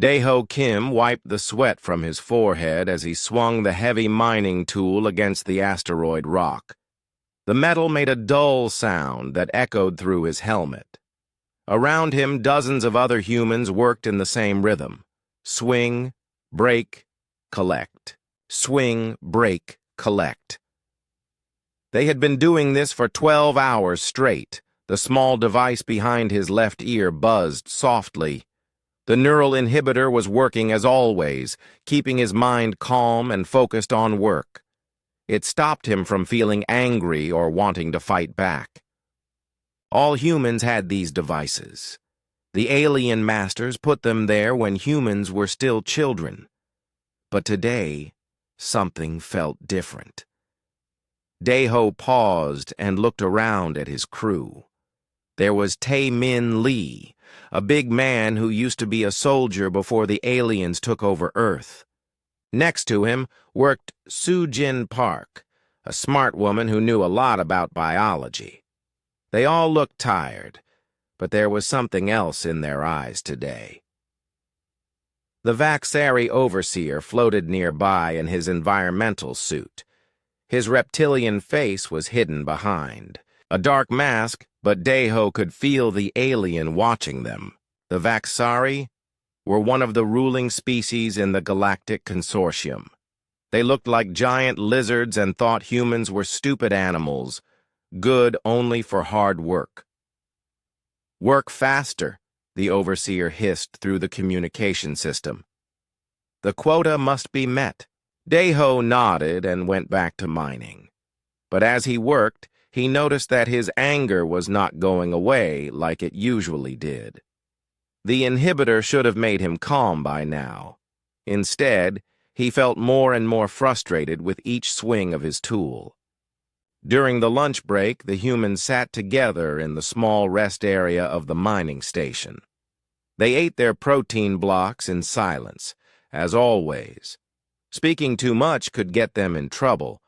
Daeho Kim wiped the sweat from his forehead as he swung the heavy mining tool against the asteroid rock. The metal made a dull sound that echoed through his helmet. Around him, dozens of other humans worked in the same rhythm. Swing, break, collect. Swing, break, collect. They had been doing this for 12 hours straight. The small device behind his left ear buzzed softly. The neural inhibitor was working as always, keeping his mind calm and focused on work. It stopped him from feeling angry or wanting to fight back. All humans had these devices. The alien masters put them there when humans were still children. But today, something felt different. Daeho paused and looked around at his crew. There was Tae-Min Lee, a big man who used to be a soldier before the aliens took over Earth. Next to him worked Soo-Jin Park, a smart woman who knew a lot about biology. They all looked tired, but there was something else in their eyes today. The Vaxari overseer floated nearby in his environmental suit. His reptilian face was hidden behind a dark mask, but Daeho could feel the alien watching them. The Vaxari were one of the ruling species in the Galactic Consortium. They looked like giant lizards and thought humans were stupid animals, good only for hard work. "Work faster," the overseer hissed through the communication system. "The quota must be met." Daeho nodded and went back to mining. But as he worked, he noticed that his anger was not going away like it usually did. The inhibitor should have made him calm by now. Instead, he felt more and more frustrated with each swing of his tool. During the lunch break, the humans sat together in the small rest area of the mining station. They ate their protein blocks in silence, as always. Speaking too much could get them in trouble,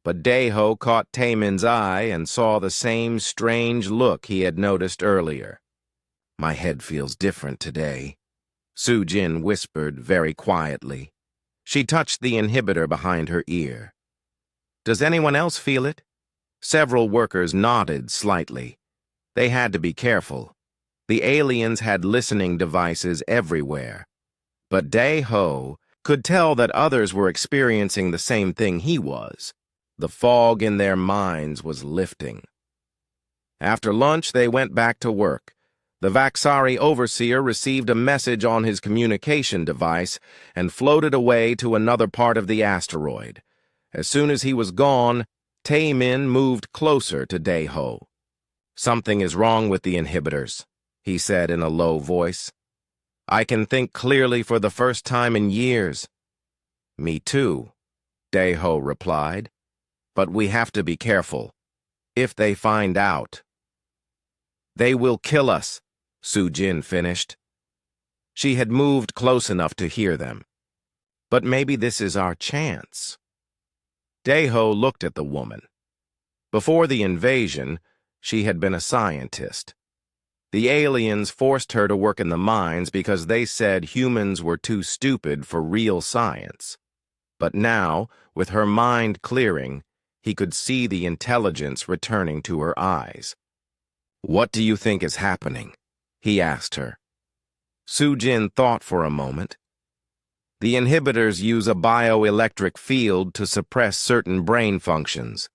but Daeho caught Taemin's eye and saw the same strange look he had noticed earlier. "My head feels different today," Soo-Jin whispered very quietly. She touched the inhibitor behind her ear. "Does anyone else feel it?" Several workers nodded slightly. They had to be careful. The aliens had listening devices everywhere. But Daeho could tell that others were experiencing the same thing he was. The fog in their minds was lifting. After lunch, they went back to work. The Vaxari overseer received a message on his communication device and floated away to another part of the asteroid. As soon as he was gone, Tae-Min moved closer to Daeho. "Something is wrong with the inhibitors," he said in a low voice. "I can think clearly for the first time in years." "Me too," Daeho replied. "But we have to be careful. If they find out..." "They will kill us," Soo-Jin finished. She had moved close enough to hear them. "But maybe this is our chance." Daeho looked at the woman. Before the invasion, she had been a scientist. The aliens forced her to work in the mines because they said humans were too stupid for real science. But now, with her mind clearing, he could see the intelligence returning to her eyes. "What do you think is happening?" he asked her. Soo-Jin thought for a moment. "The inhibitors use a bioelectric field to suppress certain brain functions.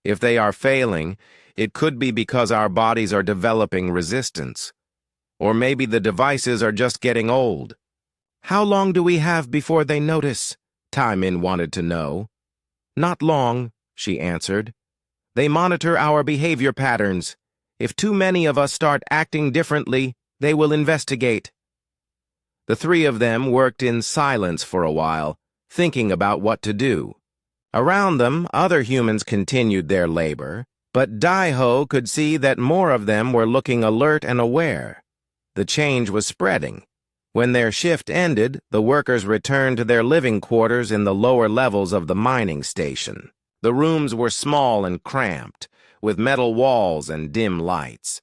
If they are failing, it could be because our bodies are developing resistance. Or maybe the devices are just getting old." "How long do we have before they notice?" Tae-Min wanted to know. "Not long," she answered. "They monitor our behavior patterns. If too many of us start acting differently, they will investigate." The three of them worked in silence for a while, thinking about what to do. Around them, other humans continued their labor, but Daeho could see that more of them were looking alert and aware. The change was spreading. When their shift ended, the workers returned to their living quarters in the lower levels of the mining station. The rooms were small and cramped, with metal walls and dim lights.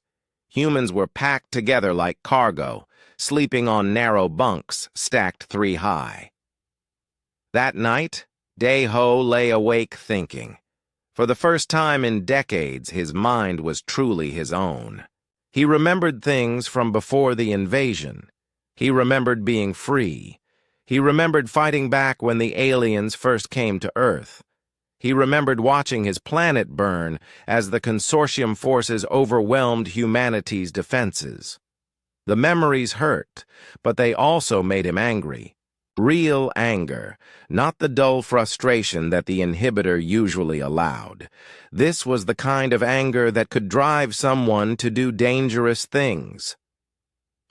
Humans were packed together like cargo, sleeping on narrow bunks stacked 3 high. That night, Dae-ho lay awake thinking. For the first time in decades, his mind was truly his own. He remembered things from before the invasion. He remembered being free. He remembered fighting back when the aliens first came to Earth. He remembered watching his planet burn as the consortium forces overwhelmed humanity's defenses. The memories hurt, but they also made him angry. Real anger, not the dull frustration that the inhibitor usually allowed. This was the kind of anger that could drive someone to do dangerous things.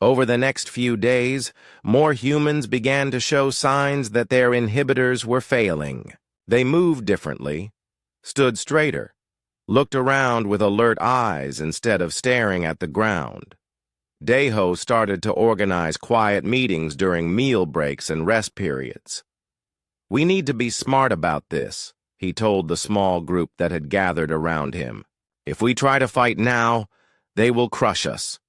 Over the next few days, more humans began to show signs that their inhibitors were failing. They moved differently, stood straighter, looked around with alert eyes instead of staring at the ground. Dae-ho started to organize quiet meetings during meal breaks and rest periods. "We need to be smart about this," he told the small group that had gathered around him. "If we try to fight now, they will crush us.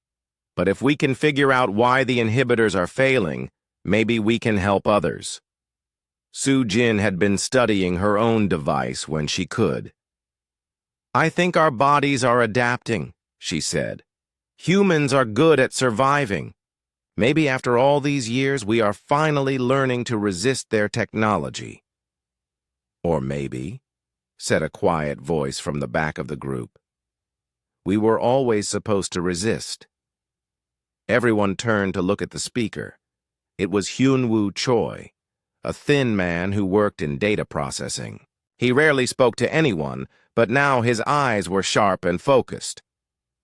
But if we can figure out why the inhibitors are failing, maybe we can help others." Soo-jin had been studying her own device when she could. "I think our bodies are adapting," she said. "Humans are good at surviving. Maybe after all these years we are finally learning to resist their technology." "Or maybe," said a quiet voice from the back of the group, "we were always supposed to resist." Everyone turned to look at the speaker. It was Hyun-woo Choi, a thin man who worked in data processing. He rarely spoke to anyone, but now his eyes were sharp and focused.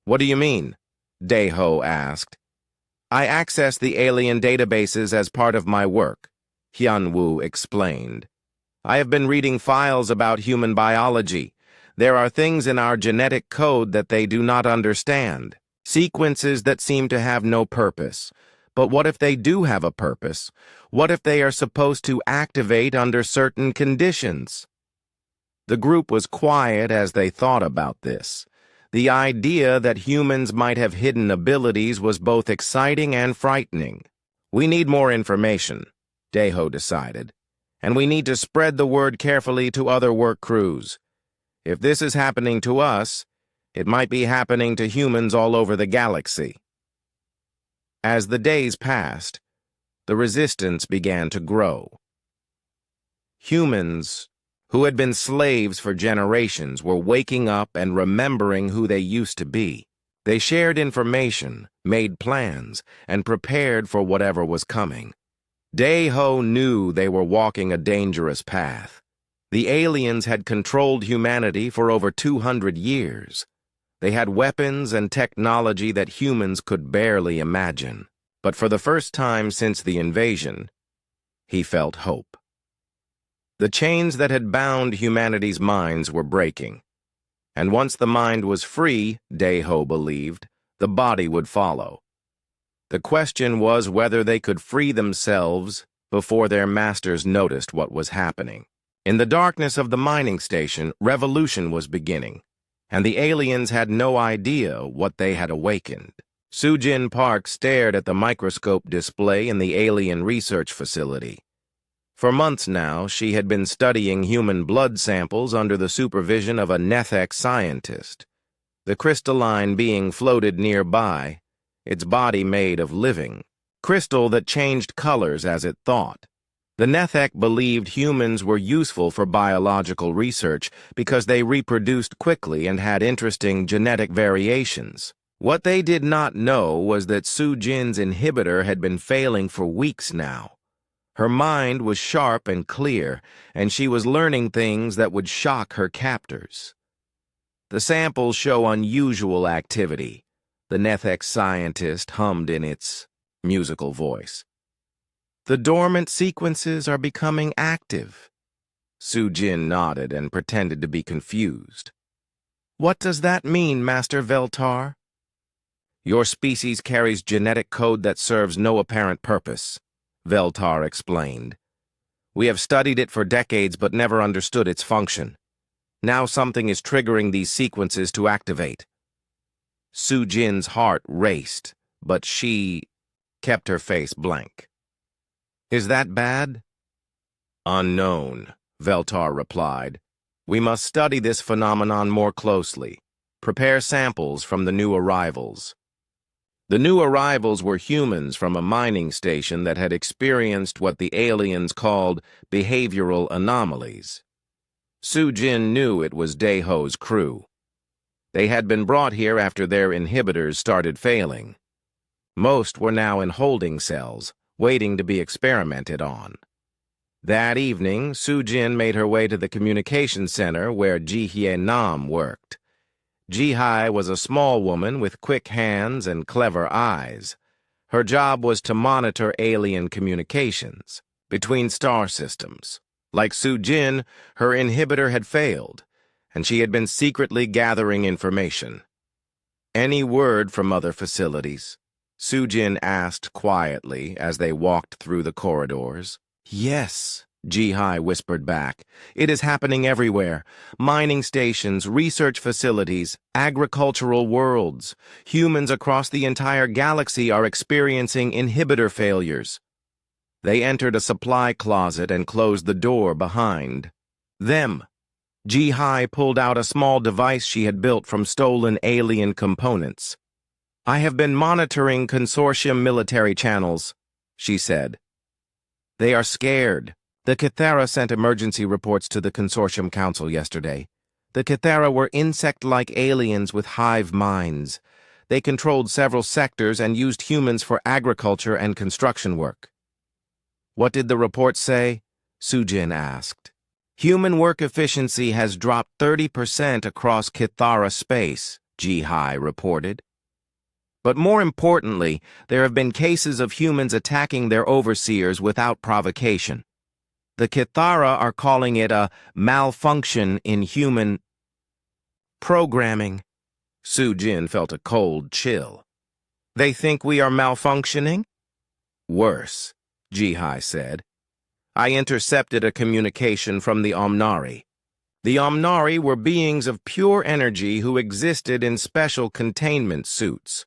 "What do you mean?" Dae-ho asked. "I access the alien databases as part of my work," Hyun-woo explained. "I have been reading files about human biology. There are things in our genetic code that they do not understand. Sequences that seem to have no purpose. But what if they do have a purpose? What if they are supposed to activate under certain conditions?" The group was quiet as they thought about this. The idea that humans might have hidden abilities was both exciting and frightening. "We need more information," Dae-ho decided, "and we need to spread the word carefully to other work crews. If this is happening to us, it might be happening to humans all over the galaxy." As the days passed, the resistance began to grow. Humans who had been slaves for generations were waking up and remembering who they used to be. They shared information, made plans, and prepared for whatever was coming. Dae-ho knew they were walking a dangerous path. The aliens had controlled humanity for over 200 years. They had weapons and technology that humans could barely imagine. But for the first time since the invasion, he felt hope. The chains that had bound humanity's minds were breaking. And once the mind was free, Dae-ho believed, the body would follow. The question was whether they could free themselves before their masters noticed what was happening. In the darkness of the mining station, revolution was beginning, and the aliens had no idea what they had awakened. Soo-jin Park stared at the microscope display in the alien research facility. For months now, she had been studying human blood samples under the supervision of a Nethek scientist. The crystalline being floated nearby, its body made of living crystal that changed colors as it thought. The Nethek believed humans were useful for biological research because they reproduced quickly and had interesting genetic variations. What they did not know was that Soo-jin's inhibitor had been failing for weeks now. Her mind was sharp and clear, and she was learning things that would shock her captors. "The samples show unusual activity," the Nethek scientist hummed in its musical voice. "The dormant sequences are becoming active." Soo-jin nodded and pretended to be confused. "What does that mean, Master Veltar?" "Your species carries genetic code that serves no apparent purpose," Veltar explained. "We have studied it for decades but never understood its function. Now something is triggering these sequences to activate." Soo-jin's heart raced, but she kept her face blank. "Is that bad?" "Unknown," Veltar replied. "We must study this phenomenon more closely. Prepare samples from the new arrivals." The new arrivals were humans from a mining station that had experienced what the aliens called behavioral anomalies. Su-Jin knew it was Daeho's crew. They had been brought here after their inhibitors started failing. Most were now in holding cells, waiting to be experimented on. That evening, Su-Jin made her way to the communication center where Ji-hye Nam worked. Ji-hye was a small woman with quick hands and clever eyes. Her job was to monitor alien communications between star systems. Like Su-Jin, her inhibitor had failed, and she had been secretly gathering information. "Any word from other facilities?" Su-Jin asked quietly as they walked through the corridors. "Yes," Ji-hye whispered back. "It is happening everywhere. Mining stations, research facilities, agricultural worlds. Humans across the entire galaxy are experiencing inhibitor failures." They entered a supply closet and closed the door behind them. Ji-hye pulled out a small device she had built from stolen alien components. "I have been monitoring consortium military channels," she said. "They are scared. The Cathara sent emergency reports to the Consortium Council yesterday. The Cathara were insect-like aliens with hive minds. They controlled several sectors and used humans for agriculture and construction work." "What did the report say?" Su-Jin asked. "Human work efficiency has dropped 30% across Cathara space," Ji-hye reported. "But more importantly, there have been cases of humans attacking their overseers without provocation. The Cathara are calling it a malfunction in human programming." Su-Jin felt a cold chill. "They think we are malfunctioning?" "Worse," Ji-hye said. "I intercepted a communication from the Omnari. The Omnari were beings of pure energy who existed in special containment suits.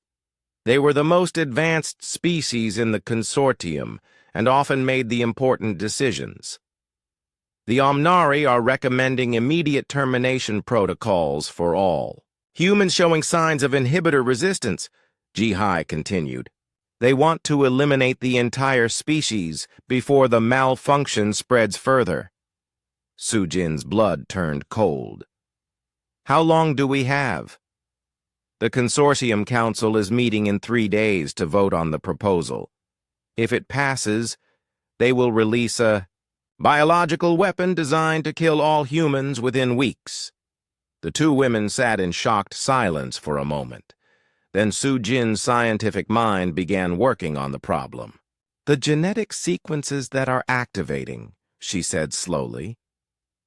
They were the most advanced species in the consortium and often made the important decisions. The Omnari are recommending immediate termination protocols for all. Humans showing signs of inhibitor resistance," Ji-hye continued. "They want to eliminate the entire species before the malfunction spreads further." Su-Jin's blood turned cold. "How long do we have?" "The Consortium Council is meeting in 3 days to vote on the proposal. If it passes, they will release a biological weapon designed to kill all humans within weeks." The two women sat in shocked silence for a moment. Then Su-Jin's scientific mind began working on the problem. "The genetic sequences that are activating," she said slowly.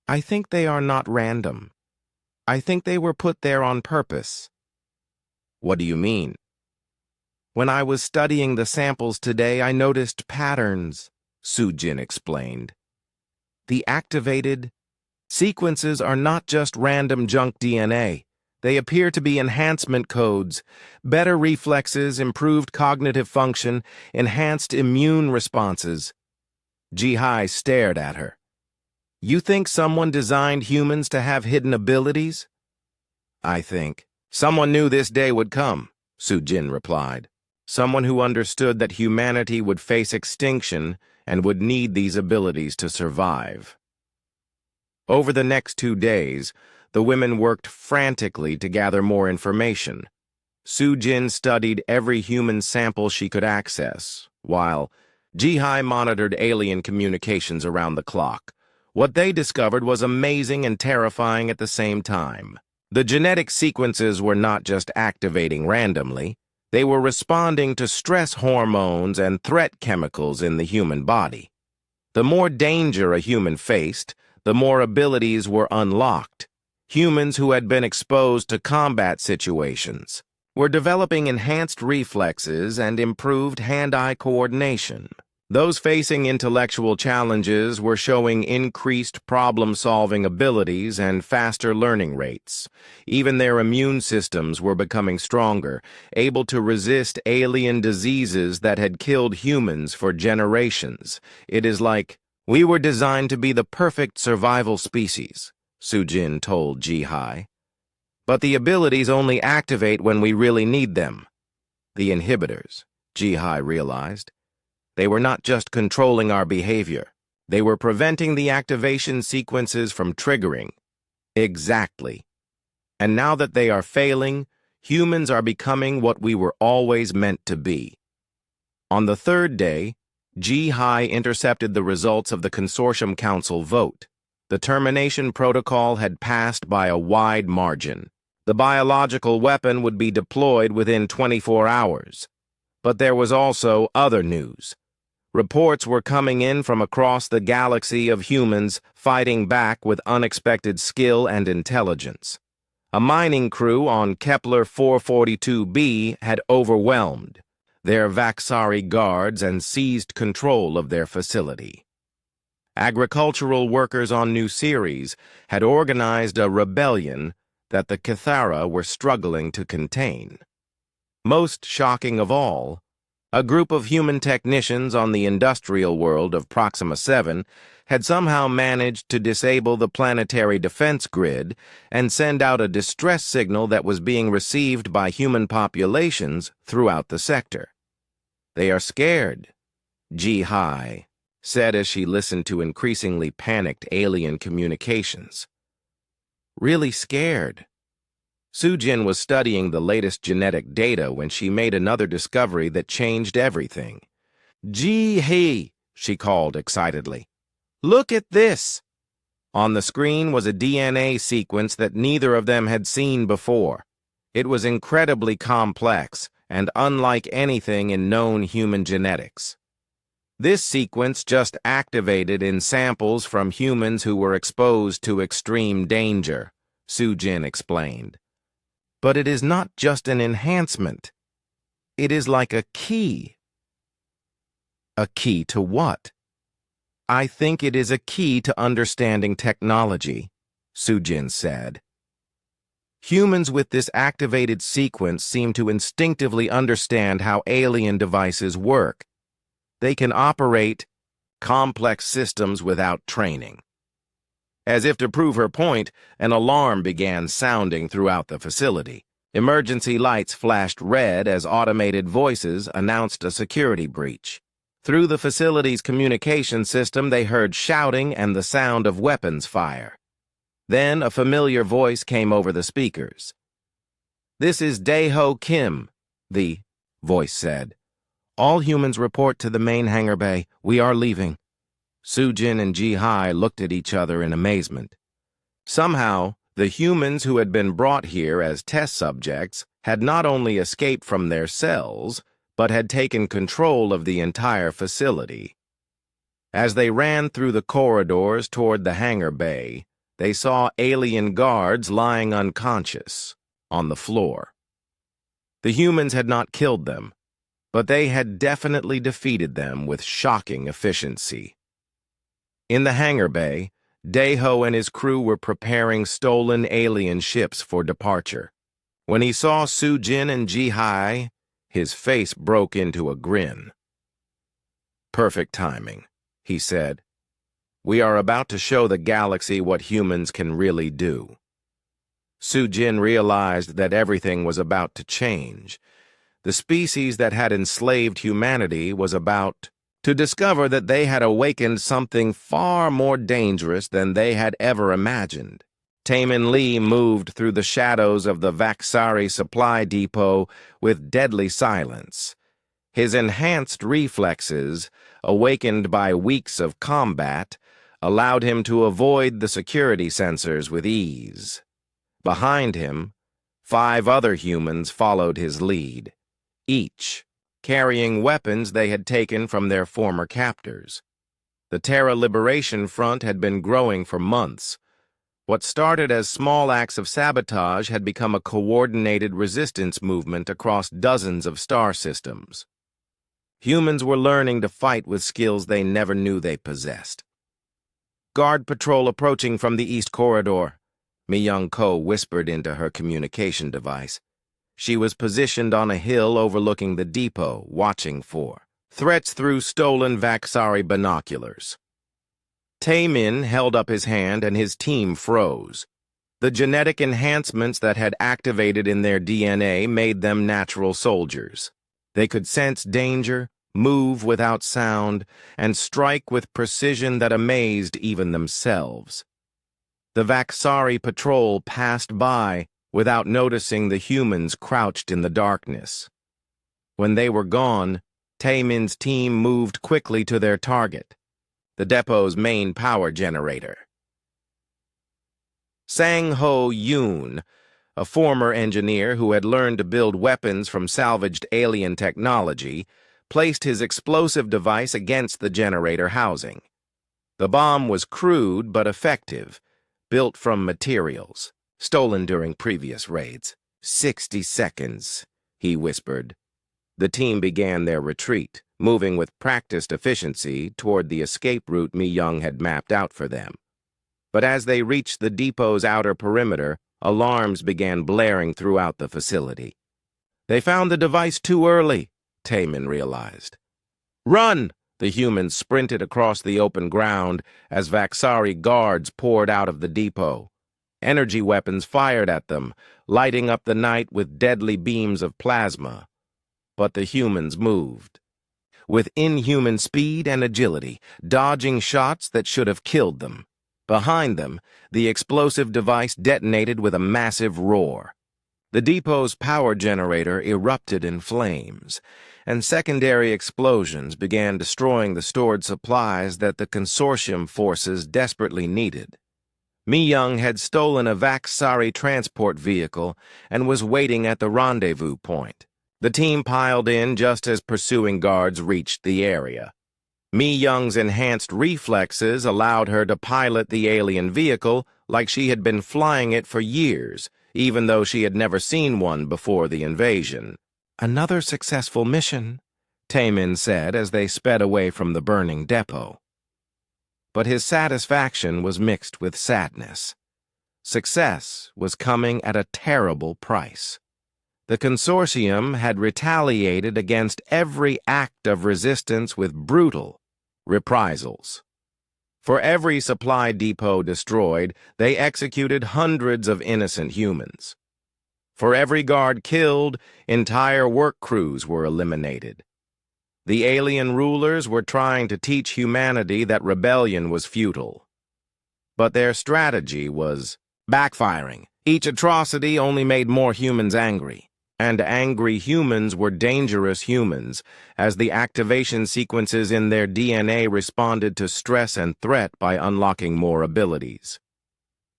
"I think they are not random. I think they were put there on purpose." "What do you mean?" "When I was studying the samples today, I noticed patterns," Su-Jin explained. "The activated sequences are not just random junk DNA. They appear to be enhancement codes, better reflexes, improved cognitive function, enhanced immune responses." Ji-hye stared at her. "You think someone designed humans to have hidden abilities?" "I think someone knew this day would come," Su-Jin replied. "Someone who understood that humanity would face extinction and would need these abilities to survive." Over the next 2 days, the women worked frantically to gather more information. Su-Jin studied every human sample she could access, while Ji-hye monitored alien communications around the clock. What they discovered was amazing and terrifying at the same time. The genetic sequences were not just activating randomly. They were responding to stress hormones and threat chemicals in the human body. The more danger a human faced, the more abilities were unlocked. Humans who had been exposed to combat situations were developing enhanced reflexes and improved hand-eye coordination. Those facing intellectual challenges were showing increased problem-solving abilities and faster learning rates. Even their immune systems were becoming stronger, able to resist alien diseases that had killed humans for generations. It is like, "We were designed to be the perfect survival species," Sujin told Ji-Hai. "But the abilities only activate when we really need them." The inhibitors, Ji-Hai realized. They were not just controlling our behavior. They were preventing the activation sequences from triggering. Exactly. And now that they are failing, humans are becoming what we were always meant to be. On the third day, Ji-Hai intercepted the results of the Consortium Council vote. The termination protocol had passed by a wide margin. The biological weapon would be deployed within 24 hours. But there was also other news. Reports were coming in from across the galaxy of humans fighting back with unexpected skill and intelligence. A mining crew on Kepler 442b had overwhelmed their Vaxari guards and seized control of their facility. Agricultural workers on New Ceres had organized a rebellion that the Cathara were struggling to contain. Most shocking of all, a group of human technicians on the industrial world of Proxima 7 had somehow managed to disable the planetary defense grid and send out a distress signal that was being received by human populations throughout the sector. "They are scared," Ji-Hai said as she listened to increasingly panicked alien communications. "Really scared." Sujin was studying the latest genetic data when she made another discovery that changed everything. "Ji-Hai," she called excitedly. "Look at this!" On the screen was a DNA sequence that neither of them had seen before. It was incredibly complex and unlike anything in known human genetics. This sequence just activated in samples from humans who were exposed to extreme danger, Sujin explained. But it is not just an enhancement. It is like a key. A key to what? "I think it is a key to understanding technology," Sujin said. "Humans with this activated sequence seem to instinctively understand how alien devices work. They can operate complex systems without training." As if to prove her point, an alarm began sounding throughout the facility. Emergency lights flashed red as automated voices announced a security breach. Through the facility's communication system, they heard shouting and the sound of weapons fire. Then a familiar voice came over the speakers. "This is Dae-Ho Kim," the voice said. "All humans report to the main hangar bay. We are leaving." Sujin and Ji-Hai looked at each other in amazement. Somehow, the humans who had been brought here as test subjects had not only escaped from their cells, but had taken control of the entire facility. As they ran through the corridors toward the hangar bay, they saw alien guards lying unconscious on the floor. The humans had not killed them, but they had definitely defeated them with shocking efficiency. In the hangar bay, Dae-Ho and his crew were preparing stolen alien ships for departure. When he saw Sujin and Ji-Hai, his face broke into a grin. "Perfect timing," he said. "We are about to show the galaxy what humans can really do." Sujin realized that everything was about to change. The species that had enslaved humanity was about to discover that they had awakened something far more dangerous than they had ever imagined. Taemin Lee moved through the shadows of the Vaxari supply depot with deadly silence. His enhanced reflexes, awakened by weeks of combat, allowed him to avoid the security sensors with ease. Behind him, 5 other humans followed his lead, each carrying weapons they had taken from their former captors. The Terra Liberation Front had been growing for months. What started as small acts of sabotage had become a coordinated resistance movement across dozens of star systems. Humans were learning to fight with skills they never knew they possessed. "Guard patrol approaching from the east corridor," Mi-Young-ko whispered into her communication device. She was positioned on a hill overlooking the depot, watching for threats through stolen Vaxari binoculars. Taemin held up his hand and his team froze. The genetic enhancements that had activated in their DNA made them natural soldiers. They could sense danger, move without sound, and strike with precision that amazed even themselves. The Vaxari patrol passed by without noticing the humans crouched in the darkness. When they were gone, Taemin's team moved quickly to their target, the depot's main power generator. Sang-Ho Yoon, a former engineer who had learned to build weapons from salvaged alien technology, placed his explosive device against the generator housing. The bomb was crude but effective, built from materials stolen during previous raids. 60 seconds, he whispered. The team began their retreat, moving with practiced efficiency toward the escape route Mi-Young had mapped out for them. But as they reached the depot's outer perimeter, alarms began blaring throughout the facility. They found the device too early, Taemin realized. "Run!" The humans sprinted across the open ground as Vaxari guards poured out of the depot. Energy weapons fired at them, lighting up the night with deadly beams of plasma. But the humans moved. With inhuman speed and agility, dodging shots that should have killed them. Behind them, the explosive device detonated with a massive roar. The depot's power generator erupted in flames, and secondary explosions began destroying the stored supplies that the consortium forces desperately needed. Mi-Young had stolen a Vaxari transport vehicle and was waiting at the rendezvous point. The team piled in just as pursuing guards reached the area. Mi-Young's enhanced reflexes allowed her to pilot the alien vehicle like she had been flying it for years, even though she had never seen one before the invasion. "Another successful mission," Taemin said as they sped away from the burning depot. But his satisfaction was mixed with sadness. Success was coming at a terrible price. The consortium had retaliated against every act of resistance with brutal reprisals. For every supply depot destroyed, they executed hundreds of innocent humans. For every guard killed, entire work crews were eliminated. The alien rulers were trying to teach humanity that rebellion was futile. But their strategy was backfiring. Each atrocity only made more humans angry. And angry humans were dangerous humans, as the activation sequences in their DNA responded to stress and threat by unlocking more abilities.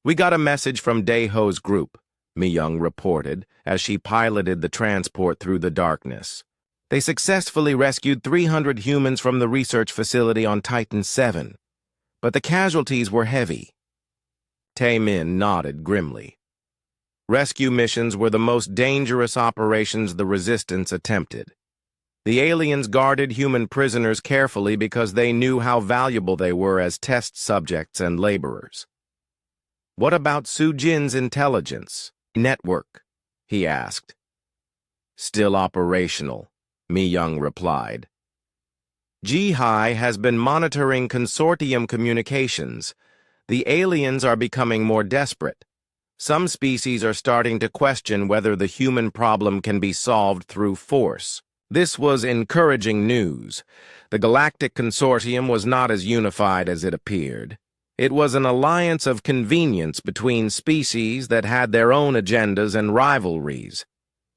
"We got a message from Daeho's group," Mi-Young reported as she piloted the transport through the darkness. "They successfully rescued 300 humans from the research facility on Titan 7, but the casualties were heavy." Taemin nodded grimly. Rescue missions were the most dangerous operations the Resistance attempted. The aliens guarded human prisoners carefully because they knew how valuable they were as test subjects and laborers. "What about Sujin's intelligence network?" he asked. "Still operational," Mi-Young replied. "Ji-Hai has been monitoring consortium communications. The aliens are becoming more desperate. Some species are starting to question whether the human problem can be solved through force." This was encouraging news. The Galactic Consortium was not as unified as it appeared. It was an alliance of convenience between species that had their own agendas and rivalries.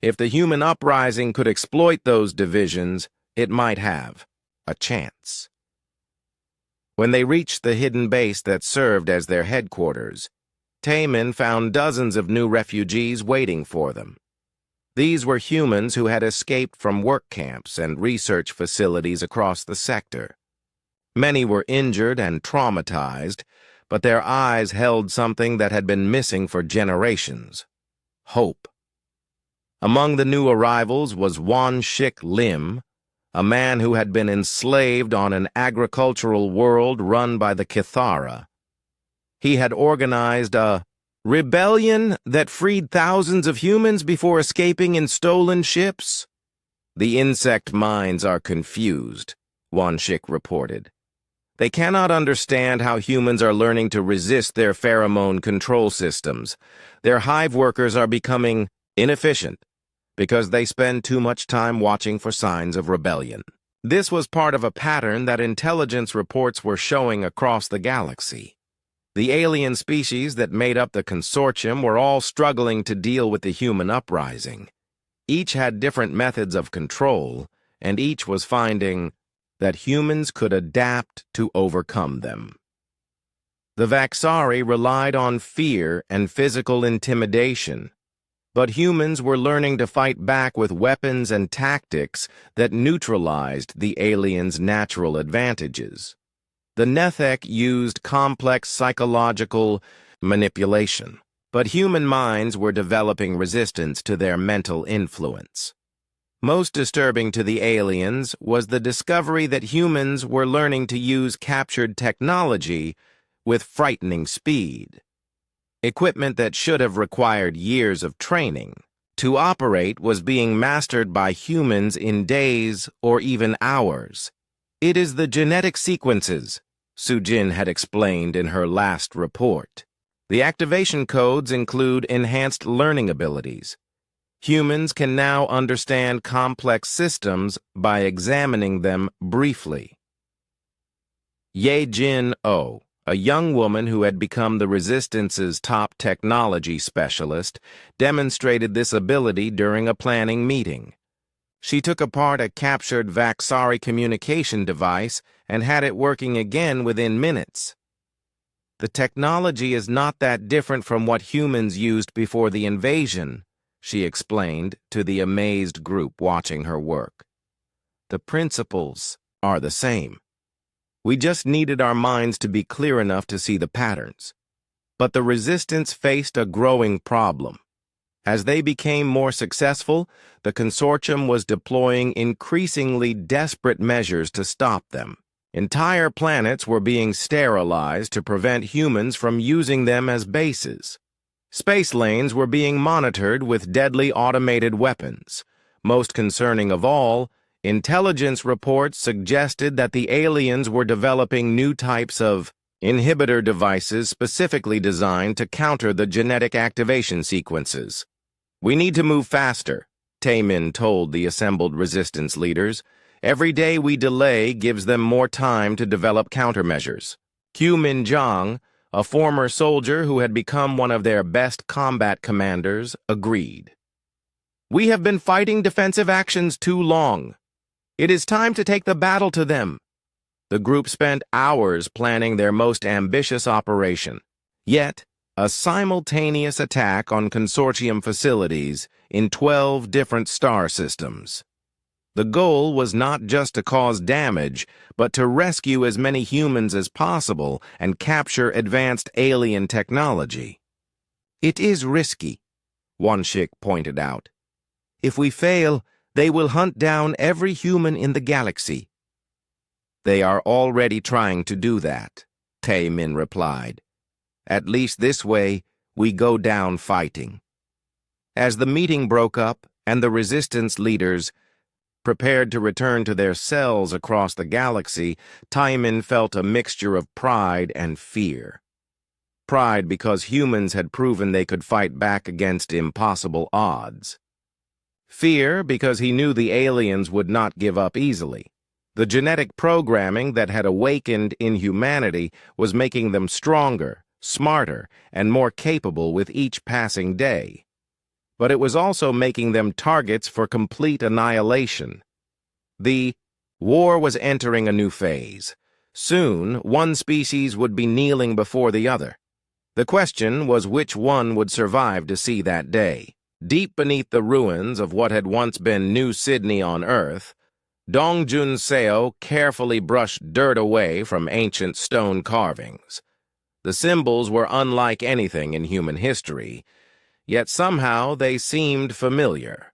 If the human uprising could exploit those divisions, it might have a chance. When they reached the hidden base that served as their headquarters, Taemin found dozens of new refugees waiting for them. These were humans who had escaped from work camps and research facilities across the sector. Many were injured and traumatized, but their eyes held something that had been missing for generations: hope. Among the new arrivals was Wan Shik Lim, a man who had been enslaved on an agricultural world run by the Kithara. He had organized a rebellion that freed thousands of humans before escaping in stolen ships. The insect minds are confused, Wanshik reported. They cannot understand how humans are learning to resist their pheromone control systems. Their hive workers are becoming inefficient because they spend too much time watching for signs of rebellion. This was part of a pattern that intelligence reports were showing across the galaxy. The alien species that made up the consortium were all struggling to deal with the human uprising. Each had different methods of control, and each was finding that humans could adapt to overcome them. The Vaxari relied on fear and physical intimidation, but humans were learning to fight back with weapons and tactics that neutralized the aliens' natural advantages. The Nethek used complex psychological manipulation, but human minds were developing resistance to their mental influence. Most disturbing to the aliens was the discovery that humans were learning to use captured technology with frightening speed. Equipment that should have required years of training to operate was being mastered by humans in days or even hours. It is the genetic sequences, Sujin had explained in her last report. The activation codes include enhanced learning abilities. Humans can now understand complex systems by examining them briefly. Ye Jin Oh, a young woman who had become the Resistance's top technology specialist, demonstrated this ability during a planning meeting. She took apart a captured Vaxari communication device and had it working again within minutes. The technology is not that different from what humans used before the invasion, she explained to the amazed group watching her work. The principles are the same. We just needed our minds to be clear enough to see the patterns. But the Resistance faced a growing problem. As they became more successful, the consortium was deploying increasingly desperate measures to stop them. Entire planets were being sterilized to prevent humans from using them as bases. Space lanes were being monitored with deadly automated weapons. Most concerning of all, intelligence reports suggested that the aliens were developing new types of inhibitor devices specifically designed to counter the genetic activation sequences. We need to move faster, Taemin told the assembled resistance leaders. Every day we delay gives them more time to develop countermeasures. Q Minjiang, a former soldier who had become one of their best combat commanders, agreed. We have been fighting defensive actions too long. It is time to take the battle to them. The group spent hours planning their most ambitious operation. Yet, a simultaneous attack on consortium facilities in 12 different star systems. The goal was not just to cause damage, but to rescue as many humans as possible and capture advanced alien technology. It is risky, Wanshik pointed out. If we fail, they will hunt down every human in the galaxy. They are already trying to do that, Taemin replied. At least this way, we go down fighting. As the meeting broke up and the resistance leaders prepared to return to their cells across the galaxy, Taemin felt a mixture of pride and fear. Pride because humans had proven they could fight back against impossible odds. Fear because he knew the aliens would not give up easily. The genetic programming that had awakened in humanity was making them stronger, smarter, and more capable with each passing day. But it was also making them targets for complete annihilation. The war was entering a new phase. Soon, one species would be kneeling before the other. The question was which one would survive to see that day. Deep beneath the ruins of what had once been New Sydney on Earth, Dongjun Seo carefully brushed dirt away from ancient stone carvings. The symbols were unlike anything in human history, yet somehow they seemed familiar.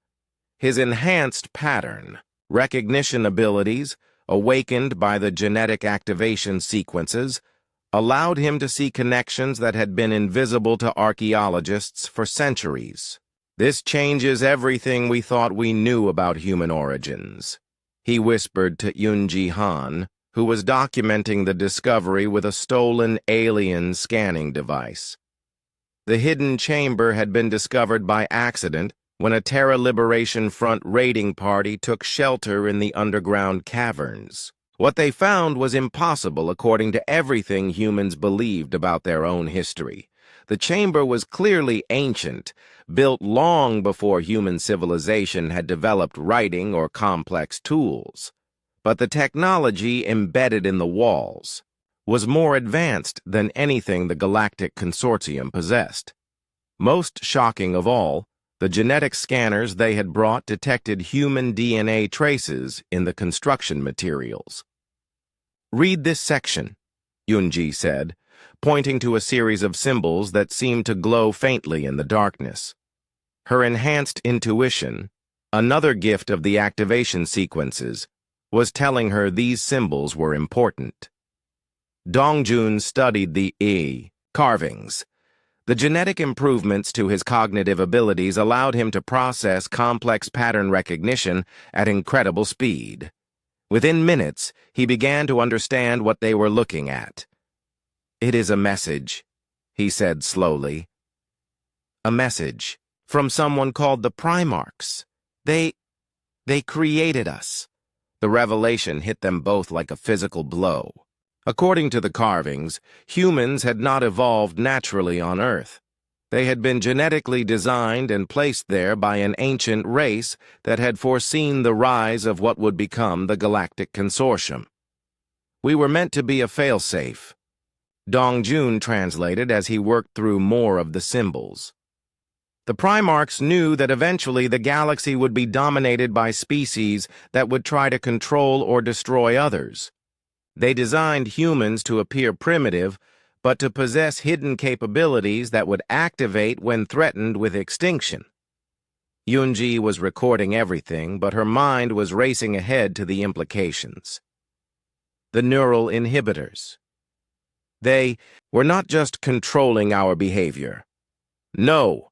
His enhanced pattern, Recognition abilities, awakened by the genetic activation sequences, allowed him to see connections that had been invisible to archaeologists for centuries. "This changes everything we thought we knew about human origins," he whispered to Yunji Han, who was documenting the discovery with a stolen alien scanning device. The hidden chamber had been discovered by accident when a Terra Liberation Front raiding party took shelter in the underground caverns. What they found was impossible according to everything humans believed about their own history. The chamber was clearly ancient, built long before human civilization had developed writing or complex tools. But the technology embedded in the walls was more advanced than anything the Galactic Consortium possessed. Most shocking of all, the genetic scanners they had brought detected human DNA traces in the construction materials. "Read this section," Yunji said, pointing to a series of symbols that seemed to glow faintly in the darkness. Her enhanced intuition, another gift of the activation sequences, was telling her these symbols were important. Dongjun studied the carvings. The genetic improvements to his cognitive abilities allowed him to process complex pattern recognition at incredible speed. Within minutes, he began to understand what they were looking at. "It is a message," he said slowly. "A message from someone called the Primarchs. They created us." The revelation hit them both like a physical blow. According to the carvings, humans had not evolved naturally on Earth. They had been genetically designed and placed there by an ancient race that had foreseen the rise of what would become the Galactic Consortium. "We were meant to be a failsafe," Dongjun translated as he worked through more of the symbols. The Primarchs knew that eventually the galaxy would be dominated by species that would try to control or destroy others. They designed humans to appear primitive, but to possess hidden capabilities that would activate when threatened with extinction. Yunji was recording everything, but her mind was racing ahead to the implications. The neural inhibitors. They were not just controlling our behavior. "No,"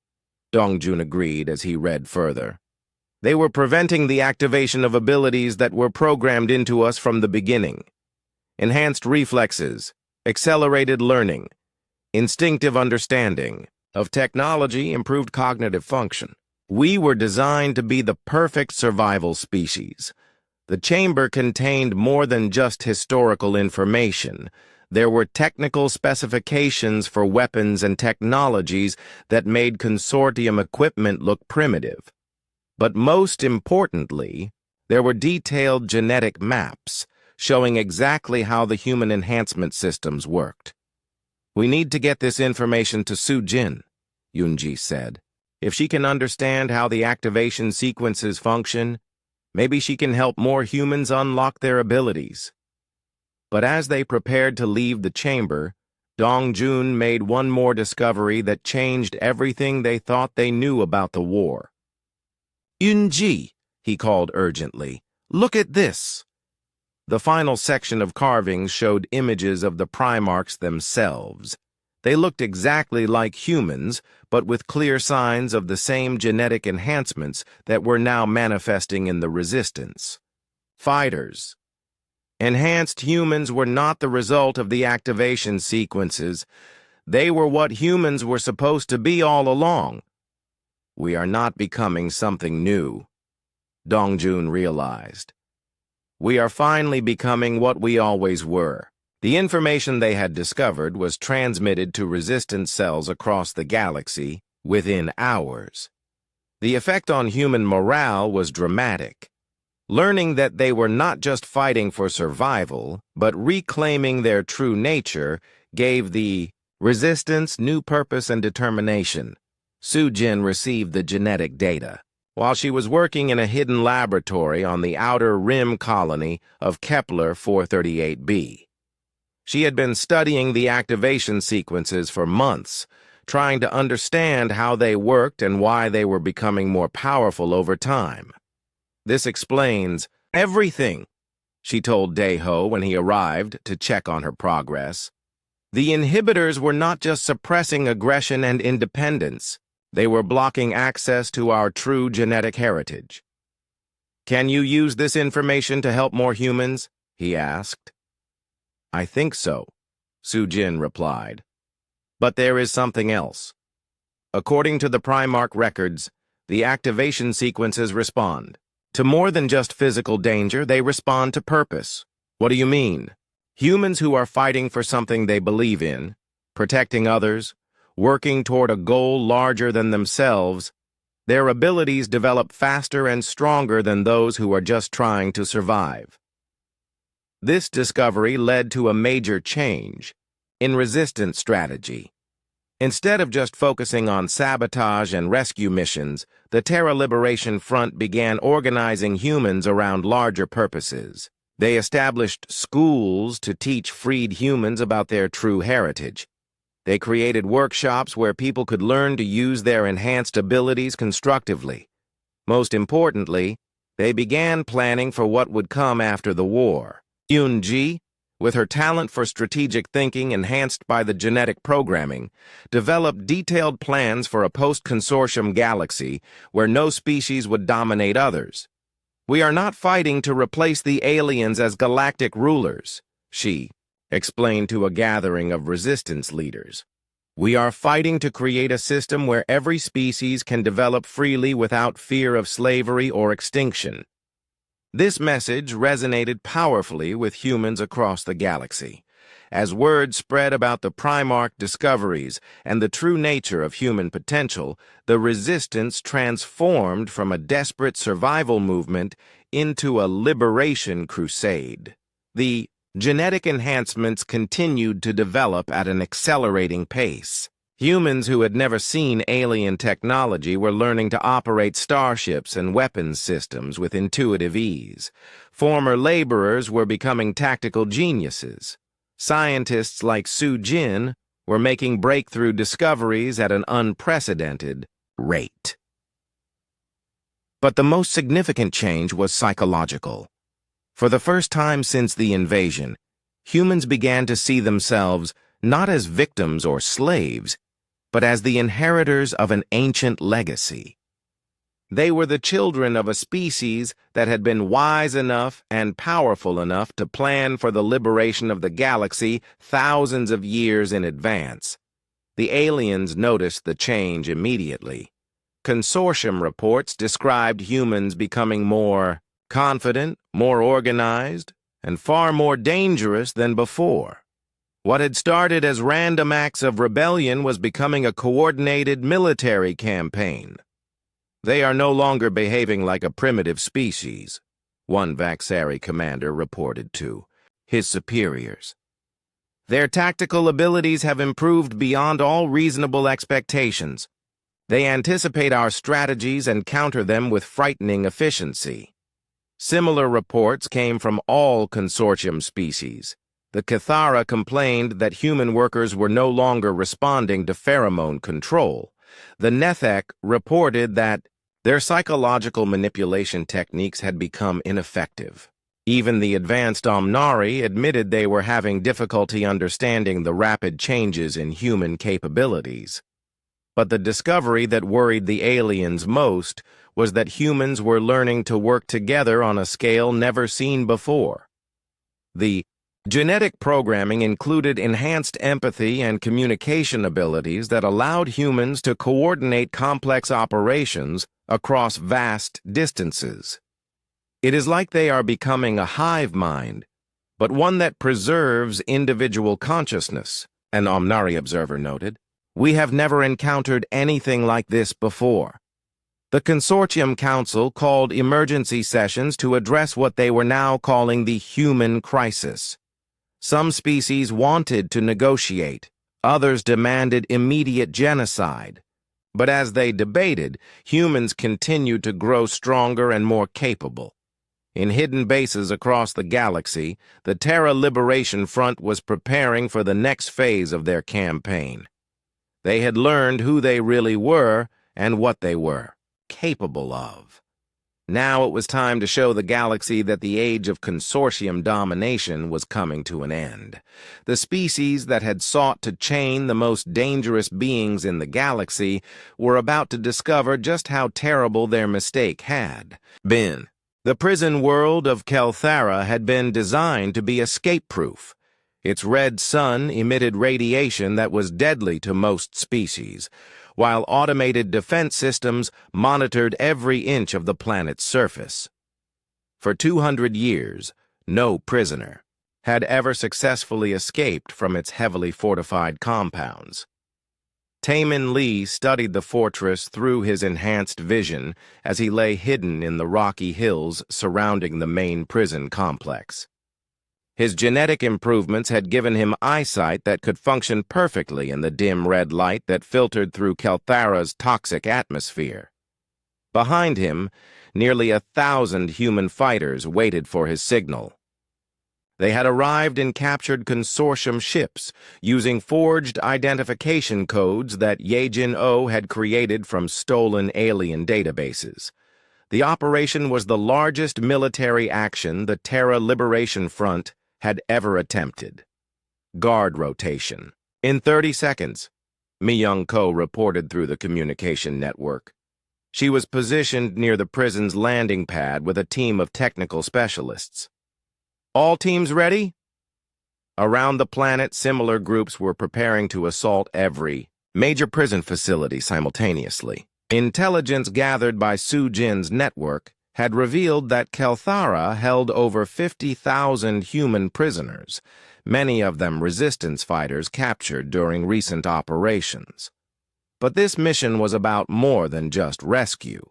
Dongjun agreed as he read further. "They were preventing the activation of abilities that were programmed into us from the beginning. Enhanced reflexes, accelerated learning, instinctive understanding of technology, improved cognitive function. We were designed to be the perfect survival species. The chamber contained more than just historical information. There were technical specifications for weapons and technologies that made consortium equipment look primitive. But most importantly, there were detailed genetic maps showing exactly how the human enhancement systems worked. We need to get this information to Su Jin," Yunji said. "If she can understand how the activation sequences function, maybe she can help more humans unlock their abilities." But as they prepared to leave the chamber, Dongjun made one more discovery that changed everything they thought they knew about the war. "Yunji," he called urgently, "look at this." The final section of carvings showed images of the Primarchs themselves. They looked exactly like humans, but with clear signs of the same genetic enhancements that were now manifesting in the resistance. Fighters. Enhanced humans were not the result of the activation sequences. They were what humans were supposed to be all along. "We are not becoming something new," Dongjun realized. "We are finally becoming what we always were." The information they had discovered was transmitted to resistance cells across the galaxy within hours. The effect on human morale was dramatic. Learning that they were not just fighting for survival, but reclaiming their true nature gave the resistance new purpose and determination. Su Jin received the genetic data while she was working in a hidden laboratory on the outer rim colony of Kepler 438b. She had been studying the activation sequences for months, trying to understand how they worked and why they were becoming more powerful over time. This explains Everything, she told Daeho when he arrived to check on her progress. The inhibitors were not just suppressing aggression and independence, they were blocking access to our true genetic heritage. Can you use this information to help more humans? He asked. I think so, Sujin replied. But there is something else. According to the Primarch records, the activation sequences respond. To more than just physical danger, they respond to purpose. What do you mean? Humans who are fighting for something they believe in, protecting others, working toward a goal larger than themselves, their abilities develop faster and stronger than those who are just trying to survive. This discovery led to a major change in resistance strategy. Instead of just focusing on sabotage and rescue missions, the Terra Liberation Front began organizing humans around larger purposes. They established schools to teach freed humans about their true heritage. They created workshops where people could learn to use their enhanced abilities constructively. Most importantly, they began planning for what would come after the war. Yoon-ji, with her talent for strategic thinking enhanced by the genetic programming, developed detailed plans for a post-consortium galaxy where no species would dominate others. We are not fighting to replace the aliens as galactic rulers, she explained to a gathering of resistance leaders. We are fighting to create a system where every species can develop freely without fear of slavery or extinction. This message resonated powerfully with humans across the galaxy. As word spread about the Primarch discoveries and the true nature of human potential, the resistance transformed from a desperate survival movement into a liberation crusade. The genetic enhancements continued to develop at an accelerating pace. Humans who had never seen alien technology were learning to operate starships and weapons systems with intuitive ease. Former laborers were becoming tactical geniuses. Scientists like Sujin were making breakthrough discoveries at an unprecedented rate. But the most significant change was psychological. For the first time since the invasion, humans began to see themselves not as victims or slaves, but as the inheritors of an ancient legacy. They were the children of a species that had been wise enough and powerful enough to plan for the liberation of the galaxy thousands of years in advance. The aliens noticed the change immediately. Consortium reports described humans becoming more confident, more organized, and far more dangerous than before. What had started as random acts of rebellion was becoming a coordinated military campaign. They are no longer behaving like a primitive species, one Vaxari commander reported to his superiors. Their tactical abilities have improved beyond all reasonable expectations. They anticipate our strategies and counter them with frightening efficiency. Similar reports came from all consortium species. The Cathara complained that human workers were no longer responding to pheromone control. The Nethek reported that their psychological manipulation techniques had become ineffective. Even the advanced Omnari admitted they were having difficulty understanding the rapid changes in human capabilities. But the discovery that worried the aliens most was that humans were learning to work together on a scale never seen before. The genetic programming included enhanced empathy and communication abilities that allowed humans to coordinate complex operations across vast distances. It is like they are becoming a hive mind, but one that preserves individual consciousness, an Omnari observer noted. We have never encountered anything like this before. The Consortium Council called emergency sessions to address what they were now calling the human crisis. Some species wanted to negotiate, others demanded immediate genocide. But as they debated, humans continued to grow stronger and more capable. In hidden bases across the galaxy, the Terra Liberation Front was preparing for the next phase of their campaign. They had learned who they really were and what they were capable of. Now it was time to show the galaxy that the age of consortium domination was coming to an end. The species that had sought to chain the most dangerous beings in the galaxy were about to discover just how terrible their mistake had been. The prison world of Kelthara had been designed to be escape-proof. Its red sun emitted radiation that was deadly to most species, while automated defense systems monitored every inch of the planet's surface. For 200 years, no prisoner had ever successfully escaped from its heavily fortified compounds. Taemin Lee studied the fortress through his enhanced vision as he lay hidden in the rocky hills surrounding the main prison complex. His genetic improvements had given him eyesight that could function perfectly in the dim red light that filtered through Kelthara's toxic atmosphere. Behind him, nearly 1,000 human fighters waited for his signal. They had arrived in captured consortium ships, using forged identification codes that Yejin-O had created from stolen alien databases. The operation was the largest military action the Terra Liberation Front had ever attempted. Guard rotation. In 30 seconds, Mi-Young-Ko reported through the communication network. She was positioned near the prison's landing pad with a team of technical specialists. All teams ready? Around the planet, similar groups were preparing to assault every major prison facility simultaneously. Intelligence gathered by Su Jin's network had revealed that Kelthara held over 50,000 human prisoners, many of them resistance fighters captured during recent operations. But this mission was about more than just rescue.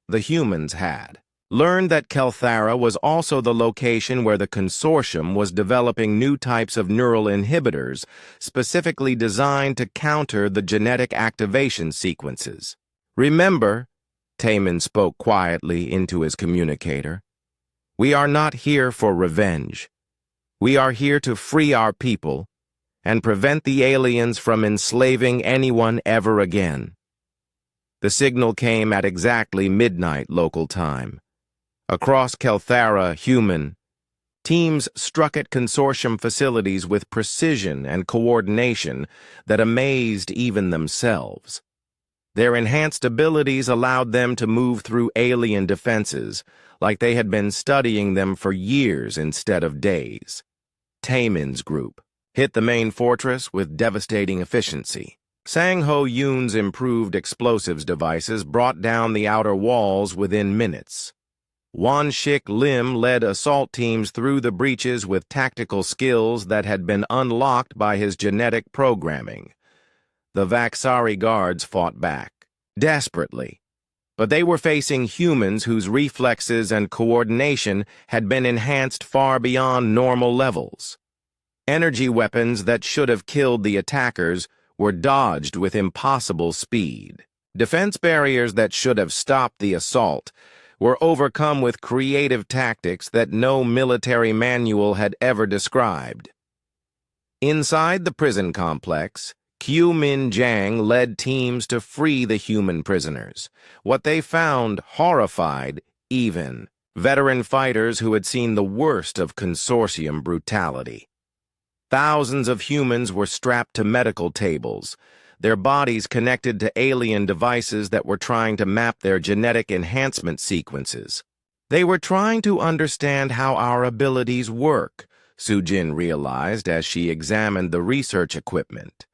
The humans had learned that Kelthara was also the location where the consortium was developing new types of neural inhibitors specifically designed to counter the genetic activation sequences. Remember, Taemin spoke quietly into his communicator, we are not here for revenge. We are here to free our people and prevent the aliens from enslaving anyone ever again. The signal came at exactly midnight local time. Across Kelthara, human teams struck at consortium facilities with precision and coordination that amazed even themselves. Their enhanced abilities allowed them to move through alien defenses like they had been studying them for years instead of days. Taemin's group hit the main fortress with devastating efficiency. Sang Ho Yoon's improved explosives devices brought down the outer walls within minutes. Wan Shik Lim led assault teams through the breaches with tactical skills that had been unlocked by his genetic programming. The Vaxari guards fought back, desperately, but they were facing humans whose reflexes and coordination had been enhanced far beyond normal levels. Energy weapons that should have killed the attackers were dodged with impossible speed. Defense barriers that should have stopped the assault were overcome with creative tactics that no military manual had ever described. Inside the prison complex, Q Min Jang led teams to free the human prisoners. What they found horrified even veteran fighters who had seen the worst of consortium brutality. Thousands of humans were strapped to medical tables, their bodies connected to alien devices that were trying to map their genetic enhancement sequences. They were trying to understand how our abilities work, Su Jin realized as she examined the research equipment,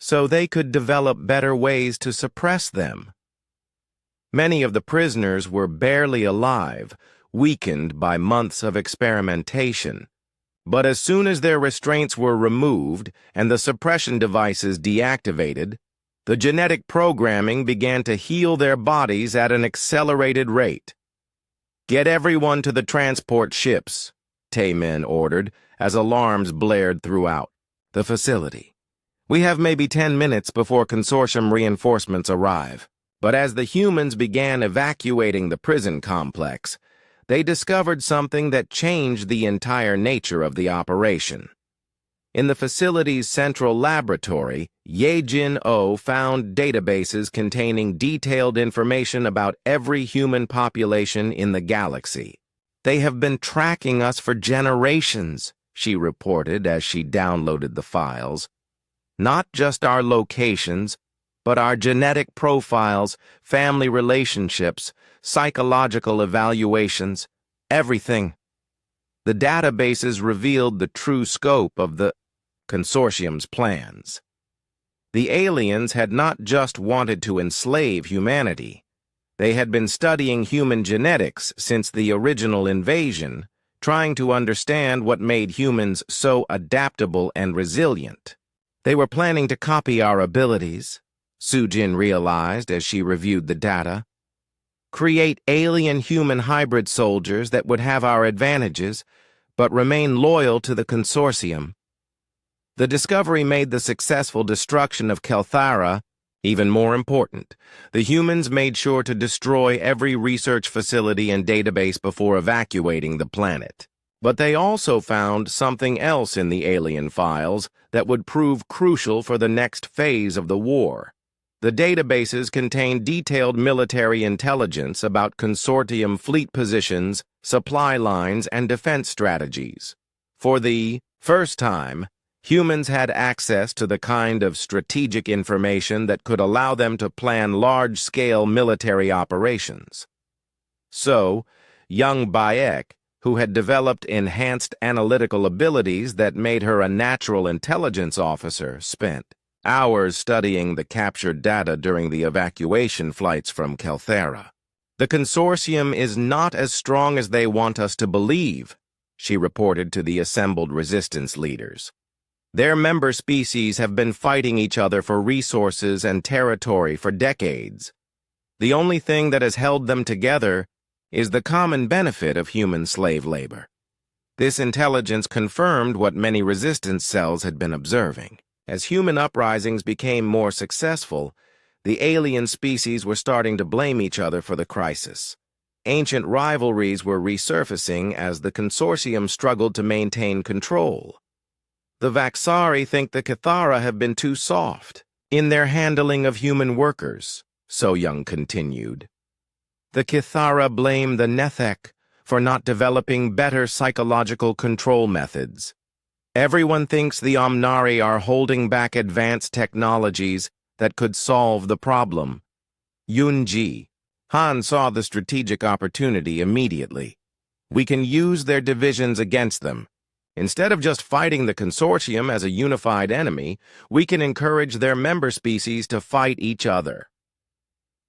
so they could develop better ways to suppress them. Many of the prisoners were barely alive, weakened by months of experimentation. But as soon as their restraints were removed and the suppression devices deactivated, the genetic programming began to heal their bodies at an accelerated rate. "Get everyone to the transport ships," Taemin ordered as alarms blared throughout the facility. "We have maybe 10 minutes before consortium reinforcements arrive." But as the humans began evacuating the prison complex, they discovered something that changed the entire nature of the operation. In the facility's central laboratory, Ye-Jin Oh found databases containing detailed information about every human population in the galaxy. "They have been tracking us for generations," she reported as she downloaded the files. "Not just our locations, but our genetic profiles, family relationships, psychological evaluations, everything." The databases revealed the true scope of the consortium's plans. The aliens had not just wanted to enslave humanity. They had been studying human genetics since the original invasion, trying to understand what made humans so adaptable and resilient. They were planning to copy our abilities, Sujin realized as she reviewed the data. Create alien-human hybrid soldiers that would have our advantages, but remain loyal to the consortium. The discovery made the successful destruction of Kelthara even more important. The humans made sure to destroy every research facility and database before evacuating the planet. But they also found something else in the alien files that would prove crucial for the next phase of the war. The databases contained detailed military intelligence about consortium fleet positions, supply lines, and defense strategies. For the first time, humans had access to the kind of strategic information that could allow them to plan large-scale military operations. So, young Bayek, who had developed enhanced analytical abilities that made her a natural intelligence officer, spent hours studying the captured data during the evacuation flights from Kelthara. "The consortium is not as strong as they want us to believe," she reported to the assembled resistance leaders. "Their member species have been fighting each other for resources and territory for decades. The only thing that has held them together is the common benefit of human slave labor." This intelligence confirmed what many resistance cells had been observing. As human uprisings became more successful, the alien species were starting to blame each other for the crisis. Ancient rivalries were resurfacing as the consortium struggled to maintain control. "The Vaxari think the Cathara have been too soft in their handling of human workers," So Young continued. "The Cathara blame the Nethek for not developing better psychological control methods. Everyone thinks the Omnari are holding back advanced technologies that could solve the problem." Yunji Han saw the strategic opportunity immediately. "We can use their divisions against them. Instead of just fighting the consortium as a unified enemy, we can encourage their member species to fight each other."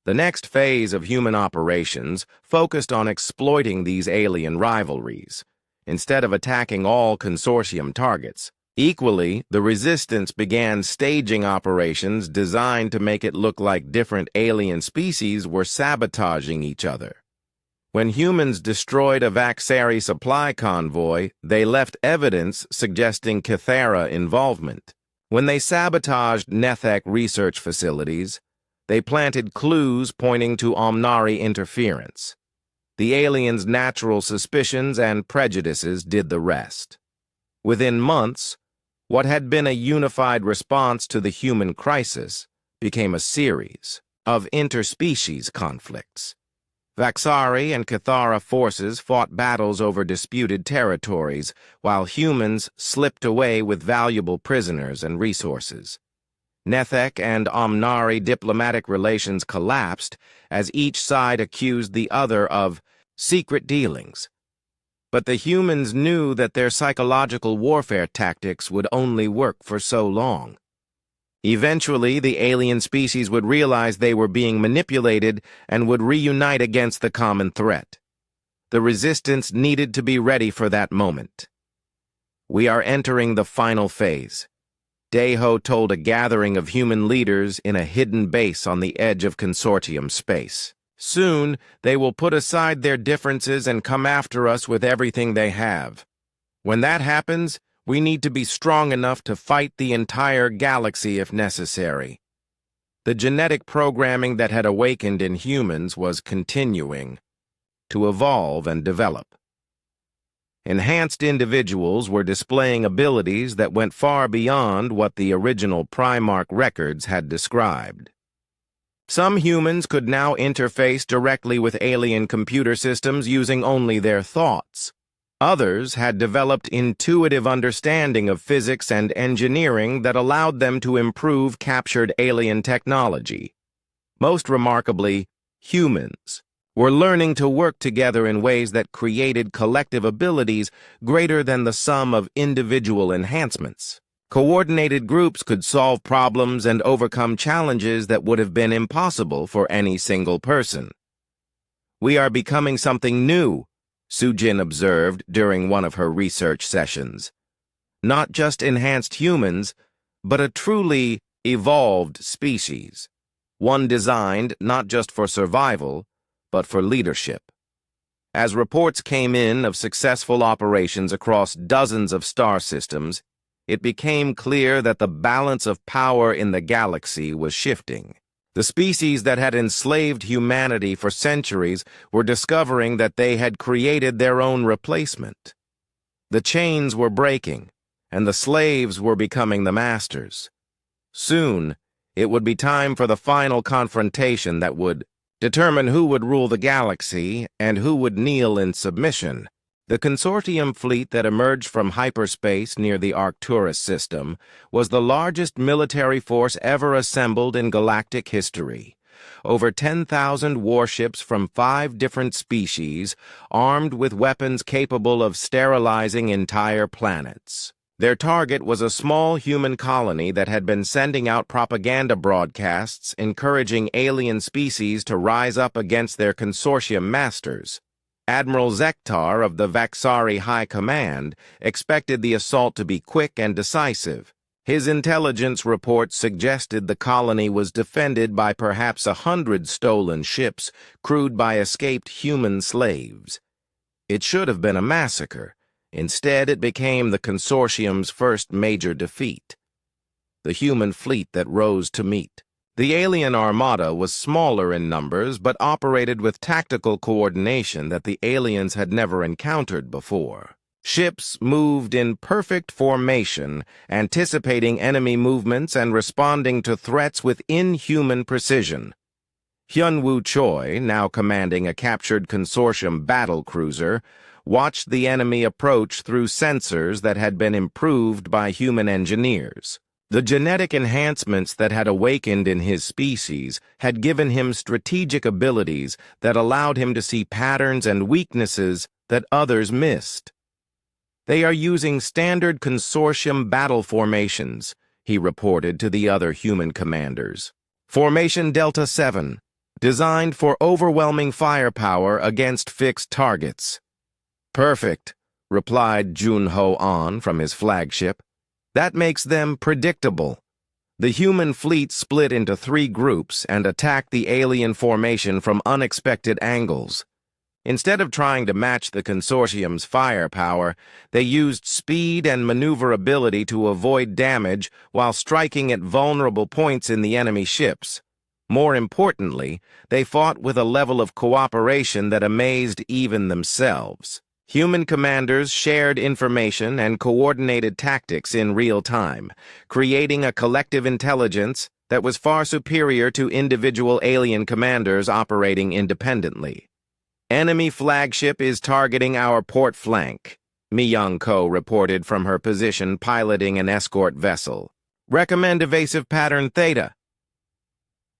The next phase of human operations focused on exploiting these alien rivalries. Instead of attacking all consortium targets, equally, the resistance began staging operations designed to make it look like different alien species were sabotaging each other. When humans destroyed a Vaxari supply convoy, they left evidence suggesting Cathara involvement. When they sabotaged Nethek research facilities, they planted clues pointing to Omnari interference. The aliens' natural suspicions and prejudices did the rest. Within months, what had been a unified response to the human crisis became a series of interspecies conflicts. Vaxari and Cathara forces fought battles over disputed territories, while humans slipped away with valuable prisoners and resources. Nethek and Omnari diplomatic relations collapsed as each side accused the other of secret dealings. But the humans knew that their psychological warfare tactics would only work for so long. Eventually, the alien species would realize they were being manipulated and would reunite against the common threat. The resistance needed to be ready for that moment. "We are entering the final phase," Daeho told a gathering of human leaders in a hidden base on the edge of consortium space. "Soon, they will put aside their differences and come after us with everything they have. When that happens, we need to be strong enough to fight the entire galaxy if necessary." The genetic programming that had awakened in humans was continuing to evolve and develop. Enhanced individuals were displaying abilities that went far beyond what the original Primarch records had described. Some humans could now interface directly with alien computer systems using only their thoughts. Others had developed intuitive understanding of physics and engineering that allowed them to improve captured alien technology. Most remarkably, humans were learning to work together in ways that created collective abilities greater than the sum of individual enhancements. Coordinated groups could solve problems and overcome challenges that would have been impossible for any single person. "We are becoming something new," Sujin observed during one of her research sessions. "Not just enhanced humans, but a truly evolved species. One designed not just for survival, but for leadership." As reports came in of successful operations across dozens of star systems, it became clear that the balance of power in the galaxy was shifting. The species that had enslaved humanity for centuries were discovering that they had created their own replacement. The chains were breaking, and the slaves were becoming the masters. Soon, it would be time for the final confrontation that would determine who would rule the galaxy and who would kneel in submission. The consortium fleet that emerged from hyperspace near the Arcturus system was the largest military force ever assembled in galactic history. Over 10,000 warships from 5 different species, armed with weapons capable of sterilizing entire planets. Their target was a small human colony that had been sending out propaganda broadcasts encouraging alien species to rise up against their consortium masters. Admiral Zektar of the Vaxari High Command expected the assault to be quick and decisive. His intelligence reports suggested the colony was defended by perhaps 100 stolen ships crewed by escaped human slaves. It should have been a massacre. Instead, it became the consortium's first major defeat. The human fleet that rose to meet. The alien armada was smaller in numbers but operated with tactical coordination that the aliens had never encountered before. Ships moved in perfect formation, anticipating enemy movements and responding to threats with inhuman precision. Hyunwoo Choi, now commanding a captured consortium battle cruiser, watched the enemy approach through sensors that had been improved by human engineers. The genetic enhancements that had awakened in his species had given him strategic abilities that allowed him to see patterns and weaknesses that others missed. "They are using standard consortium battle formations," he reported to the other human commanders. "Formation Delta 7, designed for overwhelming firepower against fixed targets." "Perfect," replied Junho An from his flagship. "That makes them predictable." The human fleet split into 3 groups and attacked the alien formation from unexpected angles. Instead of trying to match the consortium's firepower, they used speed and maneuverability to avoid damage while striking at vulnerable points in the enemy ships. More importantly, they fought with a level of cooperation that amazed even themselves. Human commanders shared information and coordinated tactics in real time, creating a collective intelligence that was far superior to individual alien commanders operating independently. "Enemy flagship is targeting our port flank," Mi-Young-ko reported from her position piloting an escort vessel. "Recommend evasive pattern Theta."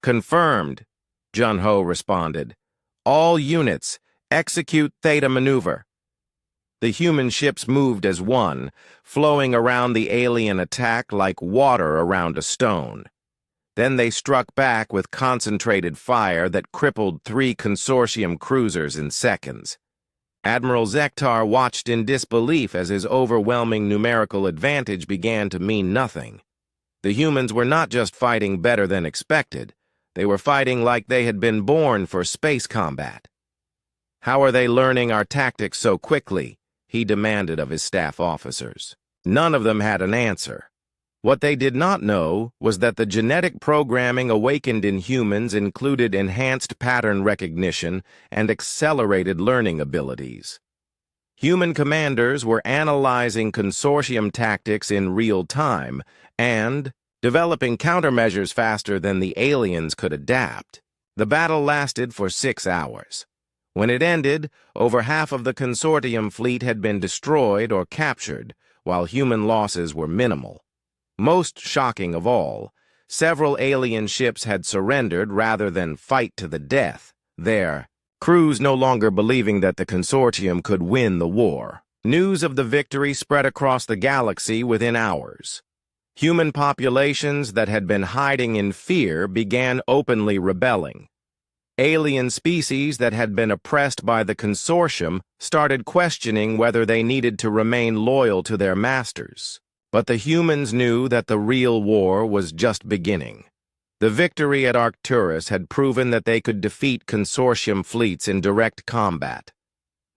"Confirmed," Junho responded. "All units, execute Theta maneuver." The human ships moved as one, flowing around the alien attack like water around a stone. Then they struck back with concentrated fire that crippled 3 consortium cruisers in seconds. Admiral Zektar watched in disbelief as his overwhelming numerical advantage began to mean nothing. The humans were not just fighting better than expected, they were fighting like they had been born for space combat. "How are they learning our tactics so quickly?" he demanded of his staff officers. None of them had an answer. What they did not know was that the genetic programming awakened in humans included enhanced pattern recognition and accelerated learning abilities. Human commanders were analyzing consortium tactics in real time and developing countermeasures faster than the aliens could adapt. The battle lasted for 6 hours. When it ended, over half of the consortium fleet had been destroyed or captured, while human losses were minimal. Most shocking of all, several alien ships had surrendered rather than fight to the death, their crews no longer believing that the consortium could win the war. News of the victory spread across the galaxy within hours. Human populations that had been hiding in fear began openly rebelling. Alien species that had been oppressed by the consortium started questioning whether they needed to remain loyal to their masters. But the humans knew that the real war was just beginning. The victory at Arcturus had proven that they could defeat consortium fleets in direct combat.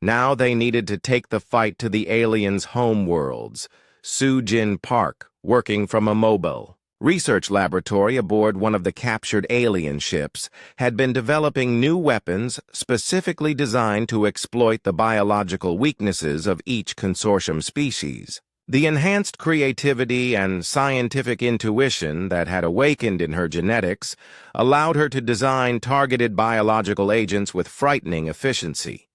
Now they needed to take the fight to the aliens' homeworlds, Sujin Park, working from a mobile research laboratory aboard one of the captured alien ships, had been developing new weapons specifically designed to exploit the biological weaknesses of each consortium species. The enhanced creativity and scientific intuition that had awakened in her genetics allowed her to design targeted biological agents with frightening efficiency.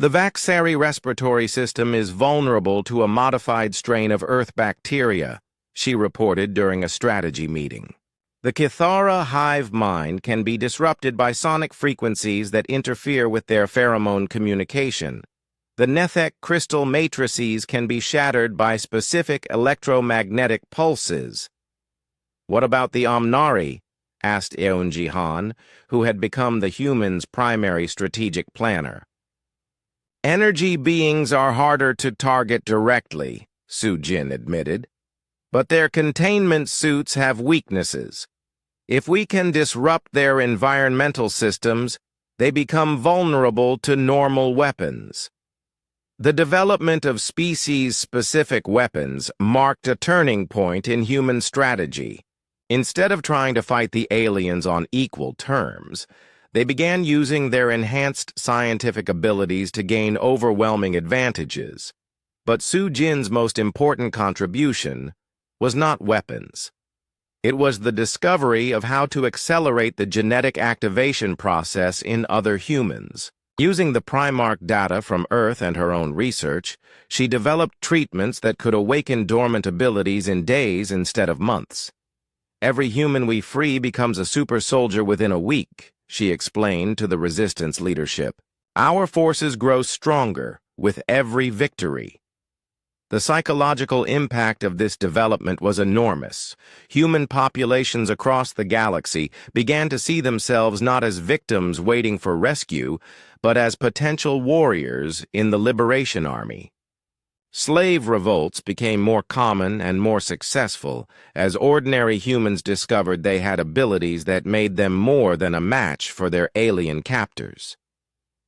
The Vaxari respiratory system is vulnerable to a modified strain of Earth bacteria, she reported during a strategy meeting. The Kithara hive mind can be disrupted by sonic frequencies that interfere with their pheromone communication. The Nethek crystal matrices can be shattered by specific electromagnetic pulses. What about the Omnari? Asked Eunji-han, who had become the humans' primary strategic planner. Energy beings are harder to target directly, Sujin admitted. But their containment suits have weaknesses. If we can disrupt their environmental systems, they become vulnerable to normal weapons. The development of species-specific weapons marked a turning point in human strategy. Instead of trying to fight the aliens on equal terms, they began using their enhanced scientific abilities to gain overwhelming advantages. But Sujin's most important contribution was not weapons. It was the discovery of how to accelerate the genetic activation process in other humans. Using the Primarch data from Earth and her own research, she developed treatments that could awaken dormant abilities in days instead of months. Every human we free becomes a super soldier within a week, she explained to the resistance leadership. Our forces grow stronger with every victory. The psychological impact of this development was enormous. Human populations across the galaxy began to see themselves not as victims waiting for rescue, but as potential warriors in the Liberation Army. Slave revolts became more common and more successful as ordinary humans discovered they had abilities that made them more than a match for their alien captors.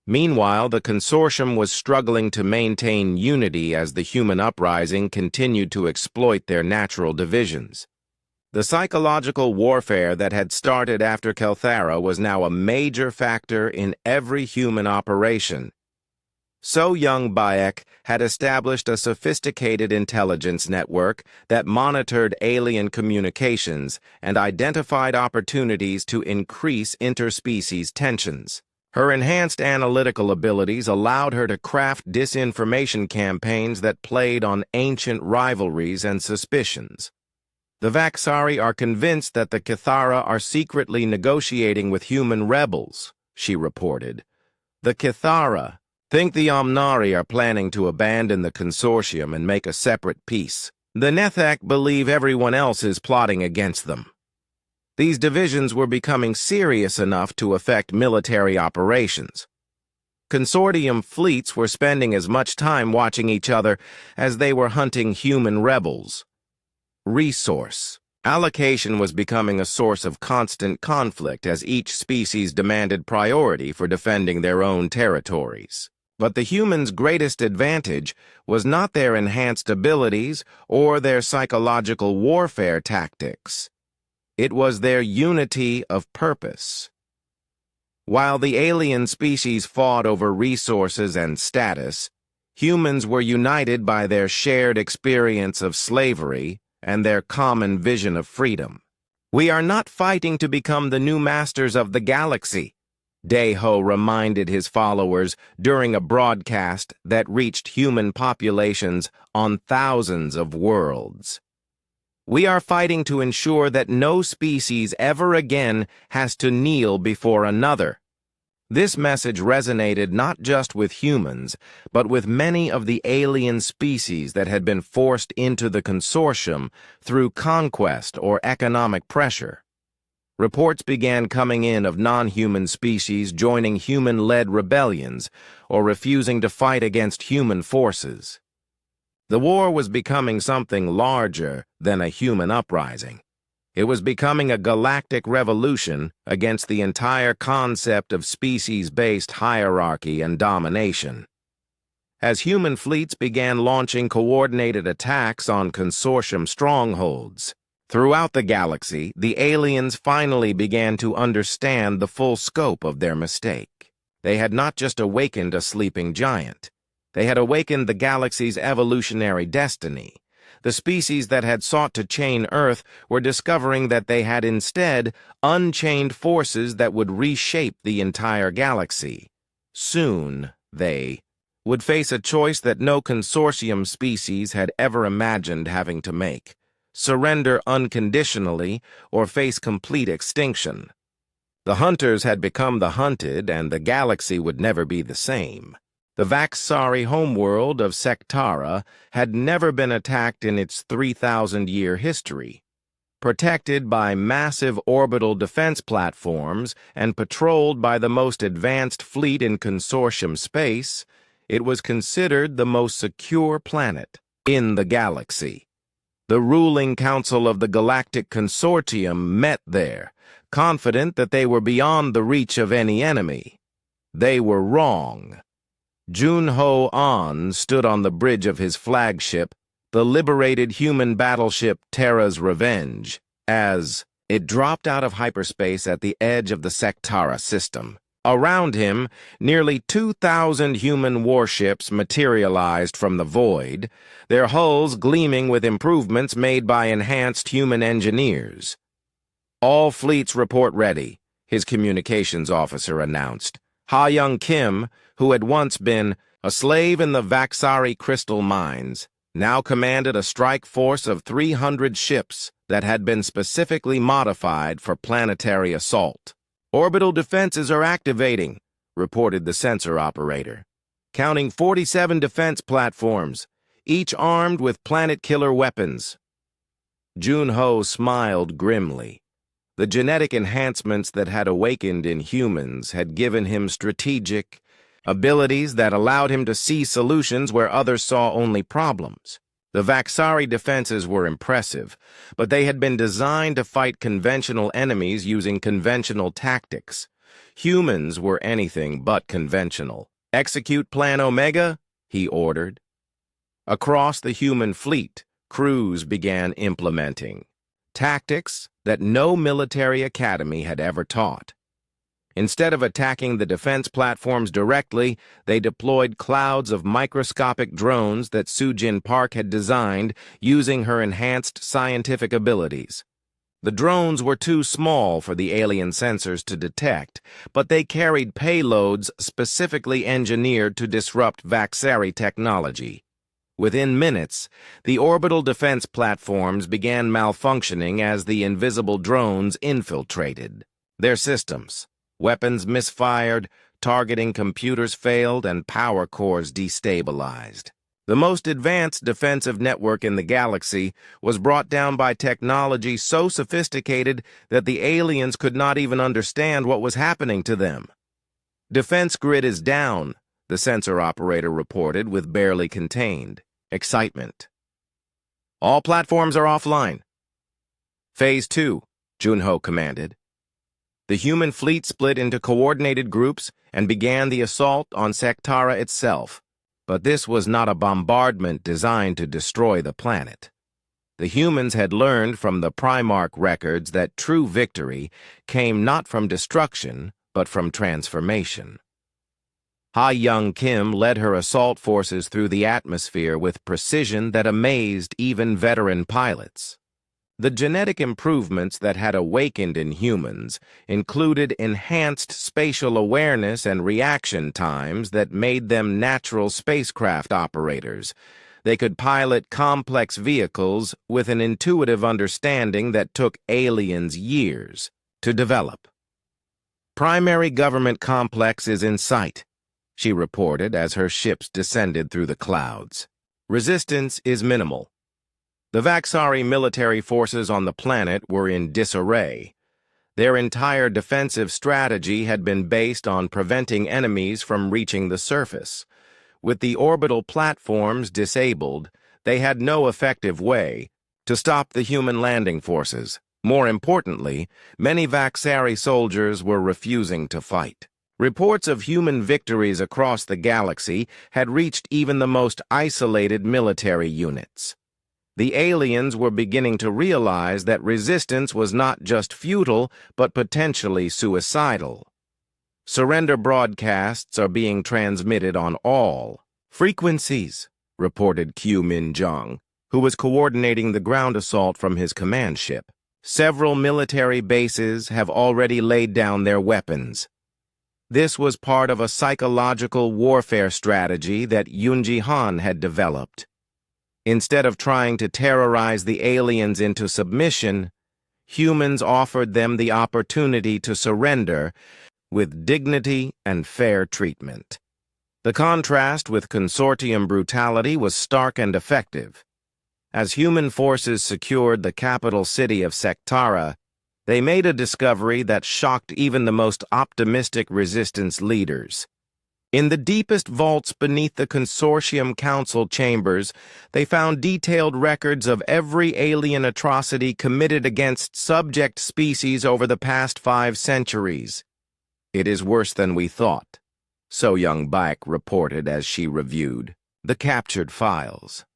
Meanwhile, the consortium was struggling to maintain unity as the human uprising continued to exploit their natural divisions. The psychological warfare that had started after Kelthara was now a major factor in every human operation. So young Bayek had established a sophisticated intelligence network that monitored alien communications and identified opportunities to increase interspecies tensions. Her enhanced analytical abilities allowed her to craft disinformation campaigns that played on ancient rivalries and suspicions. The Vaxari are convinced that the Kithara are secretly negotiating with human rebels, she reported. The Kithara think the Omnari are planning to abandon the consortium and make a separate peace. The Nethak believe everyone else is plotting against them. These divisions were becoming serious enough to affect military operations. Consortium fleets were spending as much time watching each other as they were hunting human rebels. Resource allocation was becoming a source of constant conflict as each species demanded priority for defending their own territories. But the humans' greatest advantage was not their enhanced abilities or their psychological warfare tactics. It was their unity of purpose. While the alien species fought over resources and status, Humans were united by their shared experience of slavery and their common vision of freedom. "We are not fighting to become the new masters of the galaxy," Deho reminded his followers during a broadcast that reached human populations on thousands of worlds. "We are fighting to ensure that no species ever again has to kneel before another." This message resonated not just with humans, but with many of the alien species that had been forced into the consortium through conquest or economic pressure. Reports began coming in of non-human species joining human-led rebellions or refusing to fight against human forces. The war was becoming something larger than a human uprising. It was becoming a galactic revolution against the entire concept of species-based hierarchy and domination. As human fleets began launching coordinated attacks on consortium strongholds throughout the galaxy, the aliens finally began to understand the full scope of their mistake. They had not just awakened a sleeping giant. They had awakened the galaxy's evolutionary destiny. The species that had sought to chain Earth were discovering that they had instead unchained forces that would reshape the entire galaxy. Soon, they would face a choice that no consortium species had ever imagined having to make: surrender unconditionally or face complete extinction. The hunters had become the hunted, and the galaxy would never be the same. The Vaxari homeworld of Sectara had never been attacked in its 3,000-year history. Protected by massive orbital defense platforms and patrolled by the most advanced fleet in consortium space, it was considered the most secure planet in the galaxy. The ruling council of the Galactic Consortium met there, confident that they were beyond the reach of any enemy. They were wrong. Junho An stood on the bridge of his flagship, the liberated human battleship Terra's Revenge, as it dropped out of hyperspace at the edge of the Sectara system. Around him, nearly 2,000 human warships materialized from the void, their hulls gleaming with improvements made by enhanced human engineers. "All fleets report ready," his communications officer announced. Ha-Young Kim, who had once been a slave in the Vaxari crystal mines, now commanded a strike force of 300 ships that had been specifically modified for planetary assault. "Orbital defenses are activating," reported the sensor operator, counting 47 defense platforms, each armed with planet-killer weapons. Junho smiled grimly. The genetic enhancements that had awakened in humans had given him strategic abilities that allowed him to see solutions where others saw only problems. The Vaxari defenses were impressive, but they had been designed to fight conventional enemies using conventional tactics. Humans were anything but conventional. "Execute Plan Omega," he ordered. Across the human fleet, crews began implementing tactics that no military academy had ever taught. Instead of attacking the defense platforms directly, they deployed clouds of microscopic drones that Sujin Park had designed using her enhanced scientific abilities. The drones were too small for the alien sensors to detect, but they carried payloads specifically engineered to disrupt Vaxari technology. Within minutes, the orbital defense platforms began malfunctioning as the invisible drones infiltrated their systems. Weapons misfired, targeting computers failed, and power cores destabilized. The most advanced defensive network in the galaxy was brought down by technology so sophisticated that the aliens could not even understand what was happening to them. "Defense grid is down," the sensor operator reported with barely contained excitement. "All platforms are offline." "Phase 2, Junho commanded. The human fleet split into coordinated groups and began the assault on Sectara itself. But this was not a bombardment designed to destroy the planet. The humans had learned from the Primarch records that true victory came not from destruction, but from transformation. Ha-Young Kim led her assault forces through the atmosphere with precision that amazed even veteran pilots. The genetic improvements that had awakened in humans included enhanced spatial awareness and reaction times that made them natural spacecraft operators. They could pilot complex vehicles with an intuitive understanding that took aliens years to develop. "Primary government complex is in sight," she reported as her ships descended through the clouds. "Resistance is minimal. The Vaxari military forces on the planet were in disarray. Their entire defensive strategy had been based on preventing enemies from reaching the surface. With the orbital platforms disabled, they had no effective way to stop the human landing forces. More importantly, many Vaxari soldiers were refusing to fight. Reports of human victories across the galaxy had reached even the most isolated military units. The aliens were beginning to realize that resistance was not just futile, but potentially suicidal. "Surrender broadcasts are being transmitted on all frequencies," reported Q Min-jung, who was coordinating the ground assault from his command ship. "Several military bases have already laid down their weapons." This was part of a psychological warfare strategy that Yoon Han had developed. Instead of trying to terrorize the aliens into submission, humans offered them the opportunity to surrender with dignity and fair treatment. The contrast with consortium brutality was stark and effective. As human forces secured the capital city of Sektara, they made a discovery that shocked even the most optimistic resistance leaders. In the deepest vaults beneath the Consortium Council chambers, they found detailed records of every alien atrocity committed against subject species over the past 5 centuries. "It is worse than we thought," So Young-baek reported as she reviewed the captured files.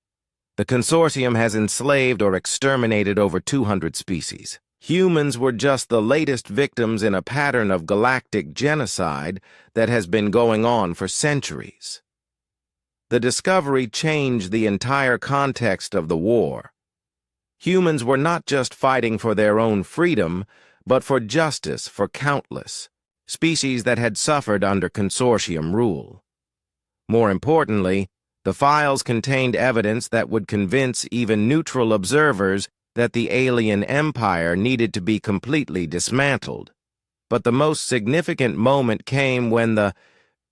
"The Consortium has enslaved or exterminated over 200 species. Humans were just the latest victims in a pattern of galactic genocide that has been going on for centuries." The discovery changed the entire context of the war. Humans were not just fighting for their own freedom, but for justice for countless species that had suffered under consortium rule. More importantly, the files contained evidence that would convince even neutral observers that the alien empire needed to be completely dismantled. But the most significant moment came when the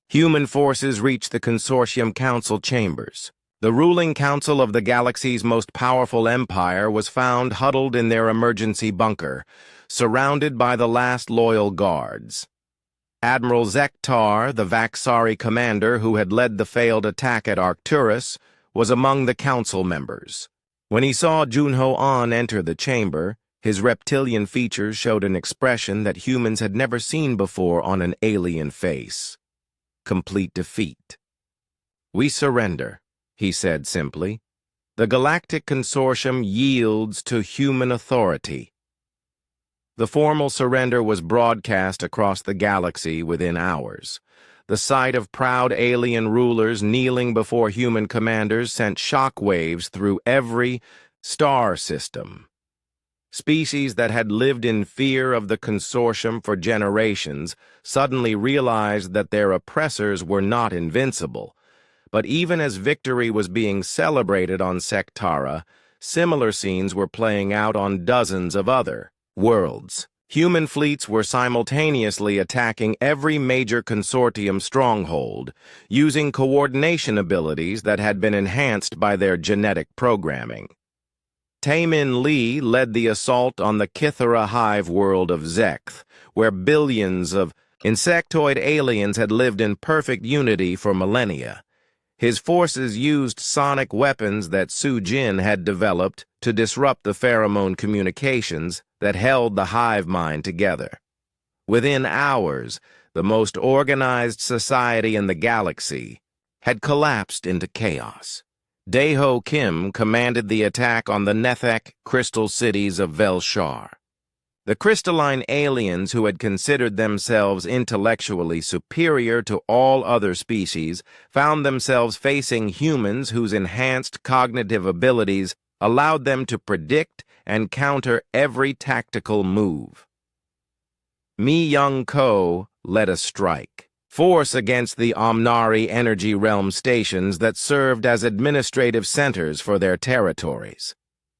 human forces reached the Consortium Council chambers. The ruling council of the galaxy's most powerful empire was found huddled in their emergency bunker, surrounded by the last loyal guards. Admiral Zektar, the Vaxari commander who had led the failed attack at Arcturus, was among the council members. When he saw Junho An enter the chamber, his reptilian features showed an expression that humans had never seen before on an alien face. Complete defeat. "We surrender," he said simply. "The Galactic Consortium yields to human authority." The formal surrender was broadcast across the galaxy within hours. The sight of proud alien rulers kneeling before human commanders sent shockwaves through every star system. Species that had lived in fear of the consortium for generations suddenly realized that their oppressors were not invincible. But even as victory was being celebrated on Sektara, similar scenes were playing out on dozens of other worlds. Human fleets were simultaneously attacking every major consortium stronghold, using coordination abilities that had been enhanced by their genetic programming. Taemin Lee led the assault on the Kithara hive world of Zekth, where billions of insectoid aliens had lived in perfect unity for millennia. His forces used sonic weapons that Su Jin had developed to disrupt the pheromone communications that held the hive mind together. Within hours, the most organized society in the galaxy had collapsed into chaos. Daeho Kim commanded the attack on the Nethek crystal cities of Velshar. The crystalline aliens who had considered themselves intellectually superior to all other species found themselves facing humans whose enhanced cognitive abilities allowed them to predict and counter every tactical move. Mi Young Ko led a strike, force against the Omnari energy realm stations that served as administrative centers for their territories.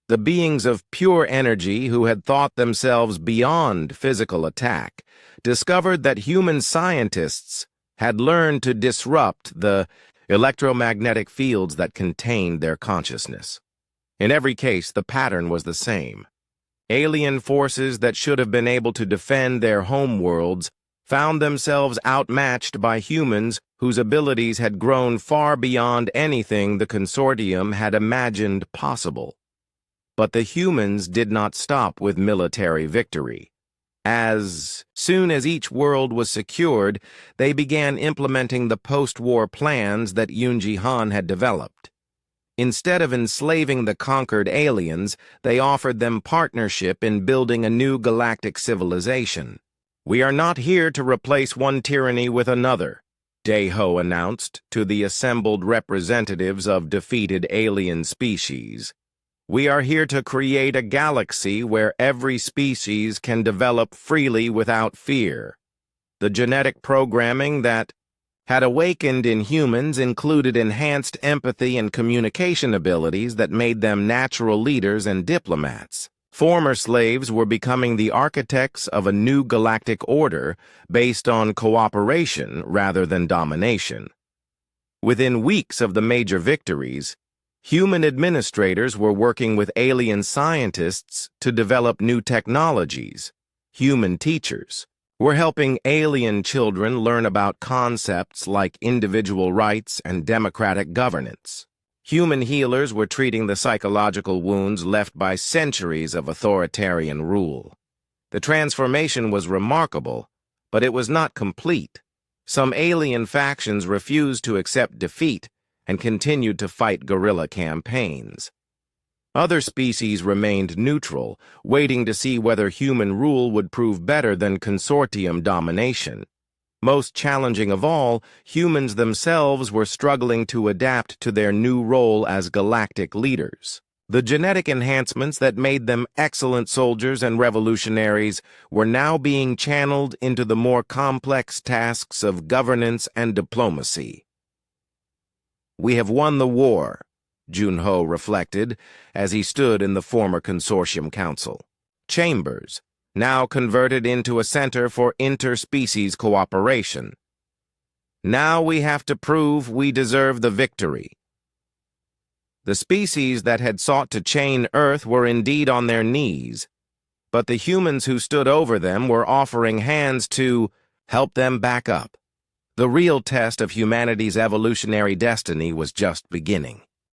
The beings of pure energy who had thought themselves beyond physical attack discovered that human scientists had learned to disrupt the electromagnetic fields that contained their consciousness. In every case, the pattern was the same. Alien forces that should have been able to defend their homeworlds found themselves outmatched by humans whose abilities had grown far beyond anything the consortium had imagined possible. But the humans did not stop with military victory. As soon as each world was secured, they began implementing the post-war plans that Yoonji Han had developed. Instead of enslaving the conquered aliens, they offered them partnership in building a new galactic civilization. "We are not here to replace one tyranny with another," Daeho announced to the assembled representatives of defeated alien species. "We are here to create a galaxy where every species can develop freely without fear." The genetic programming that had awakened in humans included enhanced empathy and communication abilities that made them natural leaders and diplomats. Former slaves were becoming the architects of a new galactic order based on cooperation rather than domination. Within weeks of the major victories, human administrators were working with alien scientists to develop new technologies. Human teachers were helping alien children learn about concepts like individual rights and democratic governance. Human healers were treating the psychological wounds left by centuries of authoritarian rule. The transformation was remarkable, but it was not complete. Some alien factions refused to accept defeat and continued to fight guerrilla campaigns. Other species remained neutral, waiting to see whether human rule would prove better than consortium domination. Most challenging of all, humans themselves were struggling to adapt to their new role as galactic leaders. The genetic enhancements that made them excellent soldiers and revolutionaries were now being channeled into the more complex tasks of governance and diplomacy. "We have won the war," Junho reflected as he stood in the former consortium council. Chambers, now converted into a center for interspecies cooperation. "Now we have to prove we deserve the victory." The species that had sought to chain Earth were indeed on their knees, but the humans who stood over them were offering hands to help them back up. The real test of humanity's evolutionary destiny was just beginning.